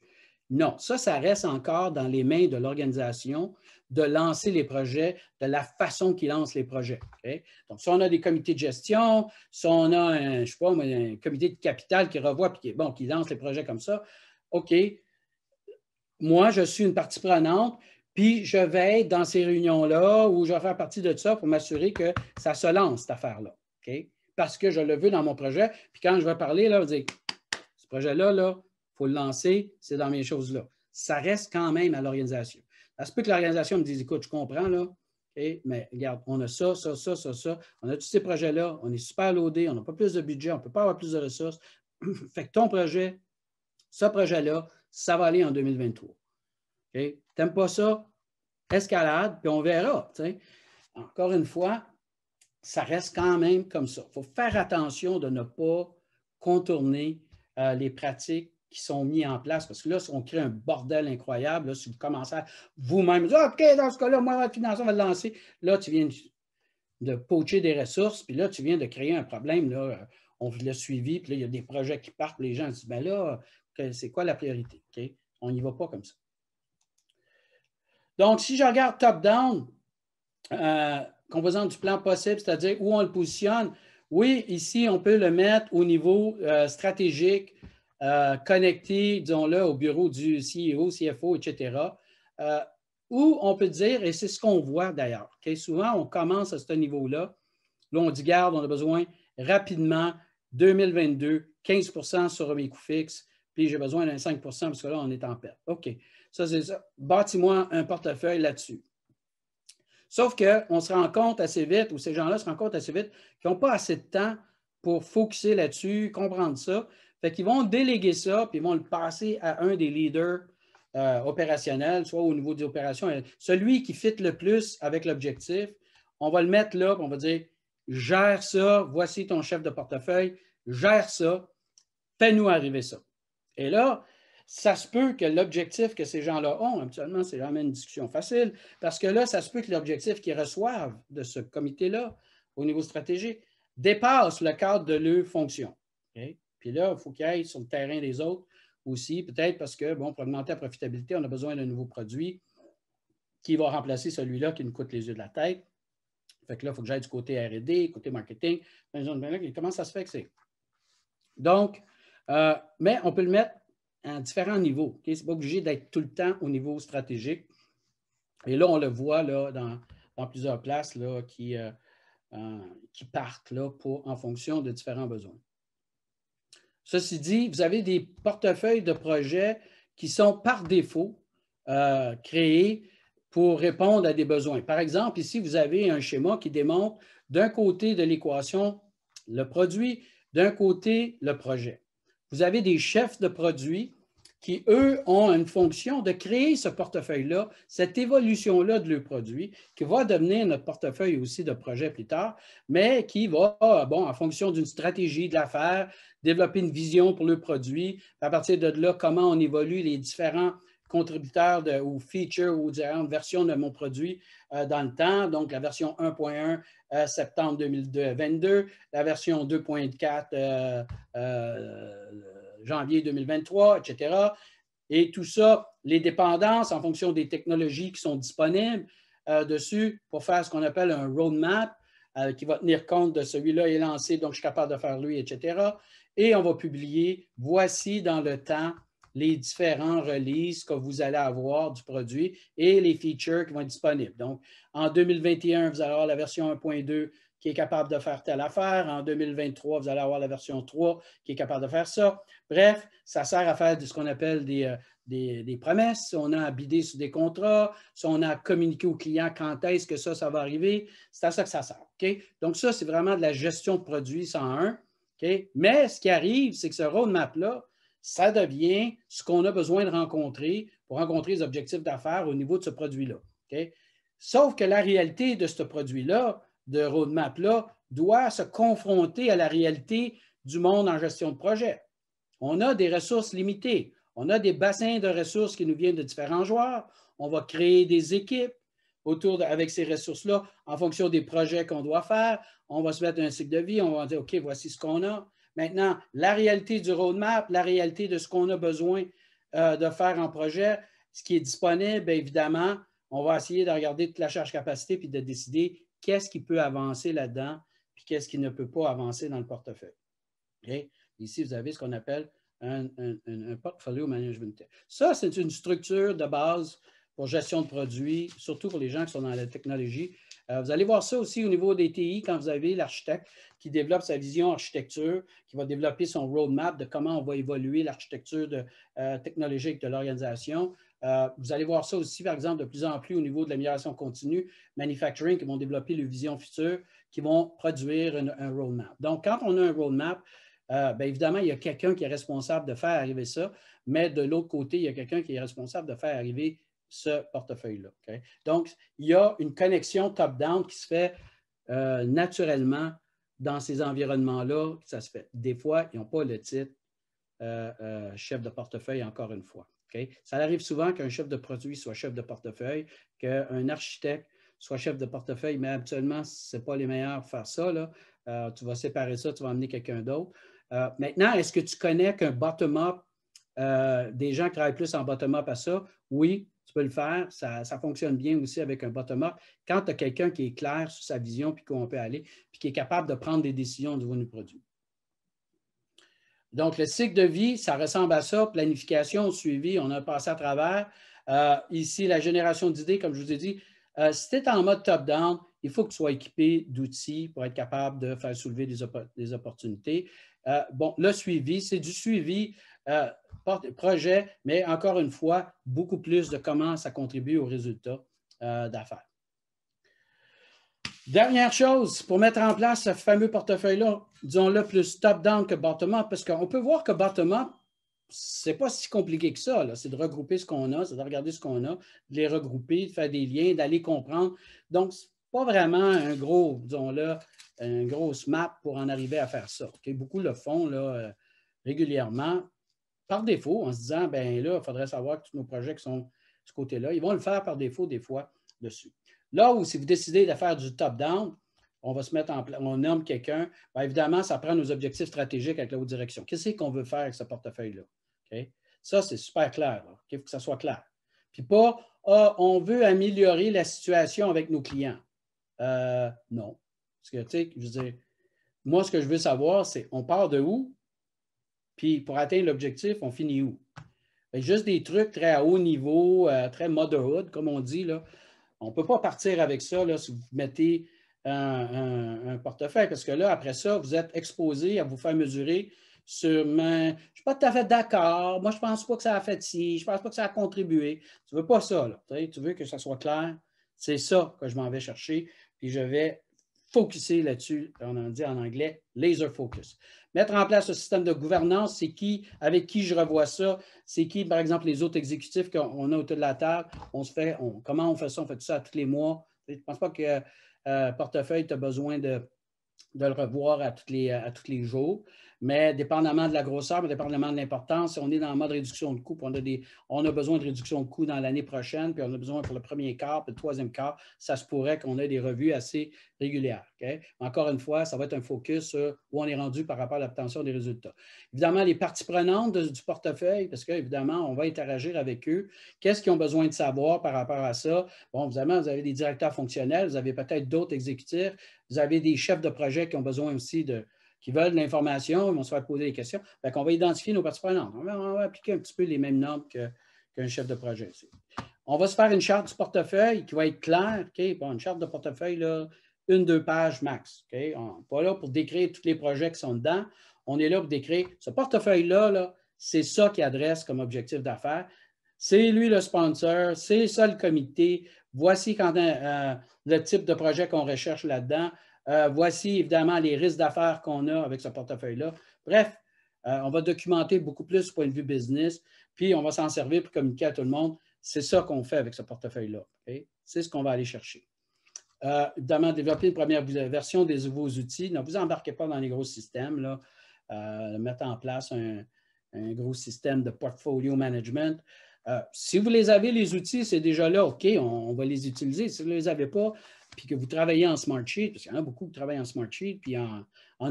A: Non, ça reste encore dans les mains de l'organisation de lancer les projets de la façon qu'ils lancent les projets. Okay? Donc, si on a des comités de gestion, si on a un comité de capital qui revoit et qui lance les projets comme ça, OK, moi, je suis une partie prenante, puis je vais être dans ces réunions-là où je vais faire partie de ça pour m'assurer que ça se lance, cette affaire-là. Okay? Parce que je le veux dans mon projet. Puis quand je vais parler, là, je vais dire, ce projet-là, il faut le lancer, c'est dans mes choses-là. Ça reste quand même à l'organisation. Ça se peut que l'organisation me dise, écoute, je comprends, là, Okay? Mais regarde, on a ça, ça, ça, ça, ça. On a tous ces projets-là. On est super loadé. On n'a pas plus de budget. On ne peut pas avoir plus de ressources. Fait que ton projet, ce projet-là, ça va aller en 2023. Okay? Tu n'aimes pas ça? Escalade, puis on verra. T'sais. Encore une fois, ça reste quand même comme ça. Il faut faire attention de ne pas contourner les pratiques qui sont mises en place, parce que là, on crée un bordel incroyable. Là, si vous commencez à vous-même dire, OK, dans ce cas-là, moi, votre financement va le lancer. Là, tu viens de poacher des ressources, puis là, tu viens de créer un problème. Là, on l'a suivi, puis là, il y a des projets qui partent, puis les gens disent, bien là, c'est quoi la priorité? Okay? On n'y va pas comme ça. Donc, si je regarde top-down, composante du plan possible, c'est-à-dire où on le positionne, oui, ici, on peut le mettre au niveau stratégique, connecté, disons-le, au bureau du CEO, CFO, etc. Ou on peut dire, et c'est ce qu'on voit d'ailleurs, okay? Souvent, on commence à ce niveau-là. Là, on dit, garde, on a besoin rapidement, 2022, 15 sur mes coûts fixes, puis j'ai besoin d'un 5 parce que là, on est en perte. OK, ça, c'est ça. Bâtis-moi un portefeuille là-dessus. Sauf qu'on se rend compte assez vite, ou ces gens-là se rendent compte assez vite, qu'ils n'ont pas assez de temps pour focusser là-dessus, comprendre ça. Fait qu'ils vont déléguer ça, puis ils vont le passer à un des leaders opérationnels, soit au niveau des opérations. Celui qui fit le plus avec l'objectif, on va le mettre là, puis on va dire, gère ça, voici ton chef de portefeuille, gère ça, fais-nous arriver ça. Et là, ça se peut que l'objectif que ces gens-là ont, habituellement, c'est jamais une discussion facile, parce que là, ça se peut que l'objectif qu'ils reçoivent de ce comité-là, au niveau stratégique, dépasse le cadre de leur fonction. Okay? Puis là, il faut qu'ils aillent sur le terrain des autres aussi, peut-être parce que, bon, pour augmenter la profitabilité, on a besoin d'un nouveau produit qui va remplacer celui-là qui nous coûte les yeux de la tête. Fait que là, il faut que j'aille du côté R&D, côté marketing. Comment ça se fait que c'est? Donc, mais on peut le mettre à différents niveaux. Okay? Ce n'est pas obligé d'être tout le temps au niveau stratégique. Et là, on le voit là, dans plusieurs places là, qui partent là, en fonction de différents besoins. Ceci dit, vous avez des portefeuilles de projets qui sont par défaut créés pour répondre à des besoins. Par exemple, ici, vous avez un schéma qui démontre d'un côté de l'équation le produit, d'un côté le projet. Vous avez des chefs de produits qui, eux, ont une fonction de créer ce portefeuille-là, cette évolution-là de leur produit, qui va devenir notre portefeuille aussi de projet plus tard, mais qui va, bon, en fonction d'une stratégie de l'affaire, développer une vision pour le produit. À partir de là, comment on évolue les différents contributeurs ou features ou différentes versions de mon produit dans le temps. Donc, la version 1.1, septembre 2022, la version 2.4, janvier 2023, etc. Et tout ça, les dépendances en fonction des technologies qui sont disponibles dessus pour faire ce qu'on appelle un roadmap qui va tenir compte de celui-là est lancé, donc je suis capable de faire lui, etc. Et on va publier, voici dans le temps les différents releases que vous allez avoir du produit et les features qui vont être disponibles. Donc, en 2021, vous allez avoir la version 1.2 qui est capable de faire telle affaire. En 2023, vous allez avoir la version 3 qui est capable de faire ça. Bref, ça sert à faire ce qu'on appelle des promesses. Si on a à bider sur des contrats, si on a à communiquer aux clients quand est-ce que ça va arriver, c'est à ça que ça sert. Okay? Donc, ça, c'est vraiment de la gestion de produits 101. Okay? Mais ce qui arrive, c'est que ce roadmap-là, ça devient ce qu'on a besoin de rencontrer pour rencontrer les objectifs d'affaires au niveau de ce produit-là. Okay? Sauf que la réalité de ce produit-là, de roadmap-là, doit se confronter à la réalité du monde en gestion de projet. On a des ressources limitées. On a des bassins de ressources qui nous viennent de différents joueurs. On va créer des équipes avec ces ressources-là en fonction des projets qu'on doit faire. On va se mettre un cycle de vie. On va dire, OK, voici ce qu'on a. Maintenant, la réalité du roadmap, la réalité de ce qu'on a besoin de faire en projet, ce qui est disponible, bien évidemment, on va essayer de regarder toute la charge capacité puis de décider qu'est-ce qui peut avancer là-dedans puis qu'est-ce qui ne peut pas avancer dans le portefeuille. Okay? Ici, vous avez ce qu'on appelle un portfolio management. Ça, c'est une structure de base pour gestion de produits, surtout pour les gens qui sont dans la technologie. Vous allez voir ça aussi au niveau des TI quand vous avez l'architecte qui développe sa vision architecture, qui va développer son roadmap de comment on va évoluer l'architecture technologique de l'organisation. Vous allez voir ça aussi, par exemple, de plus en plus au niveau de l'amélioration continue, manufacturing, qui vont développer les visions futures, qui vont produire un roadmap. Donc, quand on a un roadmap, bien évidemment, il y a quelqu'un qui est responsable de faire arriver ça, mais de l'autre côté, il y a quelqu'un qui est responsable de faire arriver ce portefeuille-là. Okay? Donc, il y a une connexion top-down qui se fait naturellement dans ces environnements-là. Ça se fait. Des fois, ils n'ont pas le titre chef de portefeuille, encore une fois. Okay? Ça arrive souvent qu'un chef de produit soit chef de portefeuille, qu'un architecte soit chef de portefeuille, mais habituellement, ce n'est pas les meilleurs pour faire ça. Là. Tu vas séparer ça, tu vas emmener quelqu'un d'autre. Maintenant, est-ce que tu connais qu'un bottom-up, des gens qui travaillent plus en bottom-up à ça? Oui, tu peux le faire. Ça fonctionne bien aussi avec un bottom-up. Quand tu as quelqu'un qui est clair sur sa vision, puis qu'on peut aller, puis qui est capable de prendre des décisions au niveau du produit. Donc, le cycle de vie, ça ressemble à ça. Planification, suivi, on a passé à travers. Ici, la génération d'idées, comme je vous ai dit, si tu es en mode top-down, il faut que tu sois équipé d'outils pour être capable de faire soulever des opportunités. Bon, le suivi, c'est du suivi projet, mais encore une fois, beaucoup plus de comment ça contribue aux résultats d'affaires. Dernière chose, pour mettre en place ce fameux portefeuille-là, disons-le plus top-down que bottom-up, parce qu'on peut voir que bottom-up, ce n'est pas si compliqué que ça. C'est de regrouper ce qu'on a, c'est de regarder ce qu'on a, de les regrouper, de faire des liens, d'aller comprendre. Donc, ce n'est pas vraiment un gros, disons-le, un gros map pour en arriver à faire ça. Okay? Beaucoup le font là, régulièrement, par défaut, en se disant, bien là, il faudrait savoir que tous nos projets qui sont de ce côté-là, ils vont le faire par défaut des fois dessus. Là où, si vous décidez de faire du top-down, on va se mettre en place, on nomme quelqu'un, bien évidemment, ça prend nos objectifs stratégiques avec la haute direction. Qu'est-ce qu'on veut faire avec ce portefeuille-là? Okay? Ça, c'est super clair. Il faut que ça soit clair. Puis pas, on veut améliorer la situation avec nos clients. Non. Parce que, tu sais, je veux dire, moi, ce que je veux savoir, c'est on part de où? Puis pour atteindre l'objectif, on finit où? Juste des trucs très à haut niveau, très motherhood, comme on dit, là. On ne peut pas partir avec ça là, si vous mettez un portefeuille, parce que là, après ça, vous êtes exposé à vous faire mesurer sur je ne suis pas tout à fait d'accord, moi, je ne pense pas que ça a fait ci, je ne pense pas que ça a contribué. Tu ne veux pas ça, là. Tu veux que ça soit clair. C'est ça que je m'en vais chercher, puis je vais focuser là-dessus. On en dit en anglais, laser focus. Mettre en place un système de gouvernance, c'est qui, avec qui je revois ça, c'est qui, par exemple, les autres exécutifs qu'on a autour de la table, comment on fait ça? On fait ça tous les mois. Je ne pense pas que portefeuille, tu as besoin de le revoir à tous les jours. Mais dépendamment de la grosseur, mais dépendamment de l'importance, si on est dans le mode réduction de coûts, on a besoin de réduction de coûts dans l'année prochaine, puis on a besoin pour le premier quart, puis le troisième quart, ça se pourrait qu'on ait des revues assez régulières. Okay? Encore une fois, ça va être un focus sur où on est rendu par rapport à l'obtention des résultats. Évidemment, les parties prenantes du portefeuille, parce qu'évidemment, on va interagir avec eux. Qu'est-ce qu'ils ont besoin de savoir par rapport à ça? Bon, évidemment, vous avez des directeurs fonctionnels, vous avez peut-être d'autres exécutifs, vous avez des chefs de projet qui ont besoin aussi qui veulent de l'information, ils vont se faire poser des questions. Fait qu'on va identifier nos parties prenantes. On va appliquer un petit peu les mêmes normes qu'un chef de projet. On va se faire une charte du portefeuille qui va être claire. Okay? Bon, une charte de portefeuille, là, 1-2 pages max. Okay? On n'est pas là pour décrire tous les projets qui sont dedans. On est là pour décrire ce portefeuille-là, là, c'est ça qu'il adresse comme objectif d'affaires. C'est lui le sponsor, c'est ça le comité. Voici le type de projet qu'on recherche là-dedans. Voici évidemment les risques d'affaires qu'on a avec ce portefeuille-là. Bref, on va documenter beaucoup plus du point de vue business, puis on va s'en servir pour communiquer à tout le monde. C'est ça qu'on fait avec ce portefeuille-là. Okay? C'est ce qu'on va aller chercher. Évidemment, développer une première version des nouveaux outils. Ne vous embarquez pas dans les gros systèmes. Là. Mettre en place un gros système de portfolio management. Si vous les avez, les outils, c'est déjà là, OK, on va les utiliser. Si vous ne les avez pas, puis que vous travaillez en Smartsheet, parce qu'il y en a beaucoup qui travaillent en Smartsheet, puis en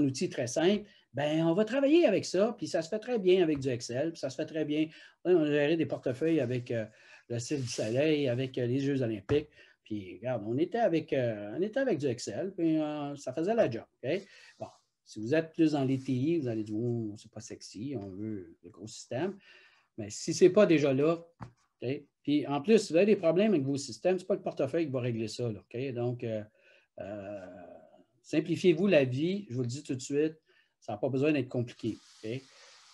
A: outils très simples, bien, on va travailler avec ça, puis ça se fait très bien avec du Excel, puis ça se fait très bien. On a géré des portefeuilles avec le Cirque du Soleil, avec les Jeux olympiques, puis regarde, on était avec du Excel, puis ça faisait la job, OK? Bon, si vous êtes plus dans les TI, vous allez dire, oh, c'est pas sexy, on veut le gros système. Mais si ce n'est pas déjà là, okay? Puis en plus, si vous avez des problèmes avec vos systèmes, ce n'est pas le portefeuille qui va régler ça. Là, okay? Donc, simplifiez-vous la vie, je vous le dis tout de suite, ça n'a pas besoin d'être compliqué. Okay?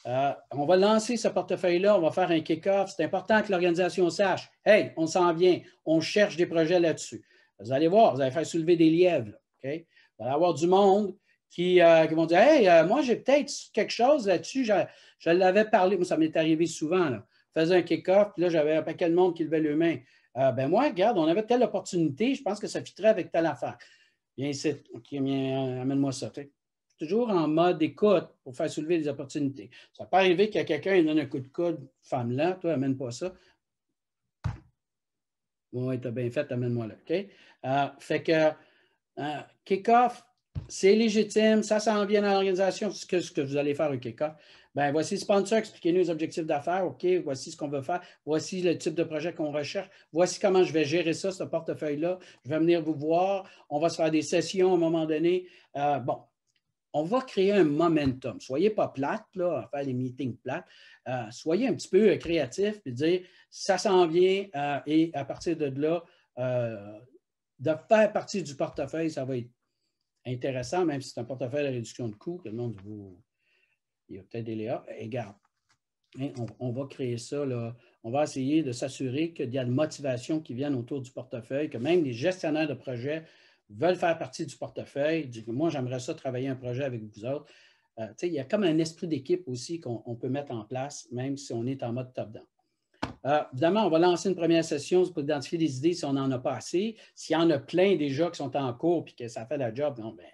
A: On va lancer ce portefeuille-là, on va faire un kick-off. C'est important que l'organisation sache, hey, on s'en vient, on cherche des projets là-dessus. Vous allez voir, vous allez faire soulever des lièvres. Là, okay? Vous allez avoir du monde qui vont dire, hey, moi, j'ai peut-être quelque chose là-dessus. Je l'avais parlé, moi, ça m'est arrivé souvent. Là. Je faisais un kick-off, puis là, j'avais un paquet de monde qui levait les mains. Ben moi, regarde, on avait telle opportunité, je pense que ça fitterait avec telle affaire. Viens ici, OK, amène-moi ça. Toujours en mode écoute pour faire soulever les opportunités. Ça peut arriver qu'il y a quelqu'un qui donne un coup de coude, femme-là, toi, amène pas ça. Oui, tu as bien fait, amène-moi là. OK? Fait que kick-off, c'est légitime, ça s'en vient dans l'organisation, ce que vous allez faire au kick-off. Ben, voici le sponsor, expliquez-nous les objectifs d'affaires. OK, voici ce qu'on veut faire. Voici le type de projet qu'on recherche. Voici comment je vais gérer ça, ce portefeuille-là. Je vais venir vous voir. On va se faire des sessions à un moment donné. Bon, on va créer un momentum. Soyez pas plate, là, à faire des meetings plates. Soyez un petit peu créatif et dire ça s'en vient et à partir de là, de faire partie du portefeuille, ça va être intéressant, même si c'est un portefeuille de réduction de coûts, que le monde vous. Il y a peut-être des Léa. Regarde, hein, on va créer ça. Là. On va essayer de s'assurer qu'il y a de motivation qui viennent autour du portefeuille, que même les gestionnaires de projets veulent faire partie du portefeuille. Moi, j'aimerais ça travailler un projet avec vous autres. Il y a comme un esprit d'équipe aussi qu'on peut mettre en place, même si on est en mode top-down. Évidemment, on va lancer une première session pour identifier des idées si on n'en a pas assez. S'il y en a plein déjà qui sont en cours et que ça fait la job, non, ben,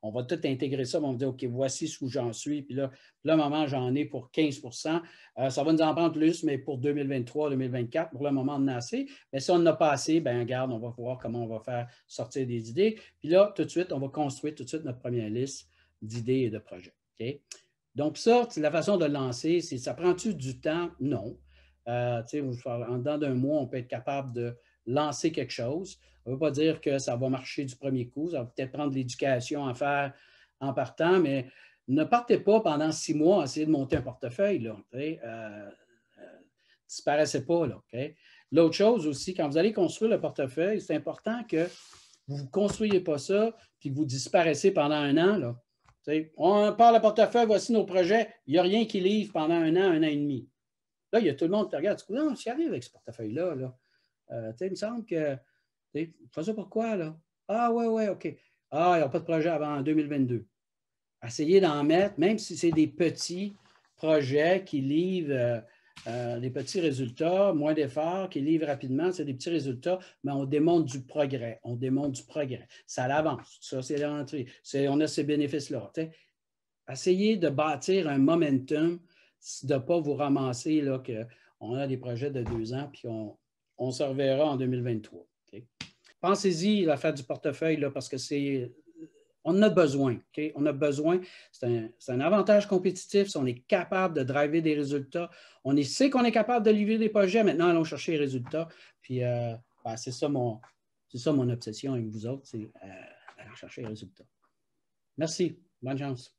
A: on va tout intégrer ça. On va dire, OK, voici où j'en suis. Puis là, pour le moment, j'en ai pour 15 ça va nous en prendre plus, mais pour 2023, 2024, pour le moment, on en a assez. Mais si on n'en a pas assez, bien, regarde, on va voir comment on va faire sortir des idées. Puis là, tout de suite, on va construire tout de suite notre première liste d'idées et de projets. OK? Donc, ça, c'est la façon de lancer. Ça prend-tu du temps? Non. En dedans d'un mois, on peut être capable de lancer quelque chose. Ça ne veut pas dire que ça va marcher du premier coup. Ça va peut-être prendre de l'éducation à faire en partant, mais ne partez pas pendant 6 mois à essayer de monter un portefeuille. Disparaissez pas. Là, okay? L'autre chose aussi, quand vous allez construire le portefeuille, c'est important que vous ne construisez pas ça puis que vous disparaissez pendant un an. Là. On parle le portefeuille, voici nos projets. Il n'y a rien qui livre pendant un an et demi. Là, il y a tout le monde qui te regarde. Tu dis, non, j'y arrive avec ce portefeuille-là. Là. Il me semble que. Tu fais ça pourquoi, là? Ah, ouais, OK. Ah, il n'y a pas de projet avant 2022. Essayez d'en mettre, même si c'est des petits projets qui livrent des petits résultats, moins d'efforts, qui livrent rapidement, c'est des petits résultats, mais on démontre du progrès. On démontre du progrès. Ça l'avance. Ça, c'est l'entrée. On a ces bénéfices-là. Essayez de bâtir un momentum, de ne pas vous ramasser là, qu'on a des projets de 2 ans, puis on se reverra en 2023. Okay? Pensez-y à faire du portefeuille là, parce que on en a besoin. Okay? On a besoin. C'est un avantage compétitif si on est capable de driver des résultats. On sait qu'on est capable de livrer des projets. Maintenant, allons chercher les résultats. Puis, c'est ça mon obsession avec vous autres, c'est aller chercher les résultats. Merci. Bonne chance.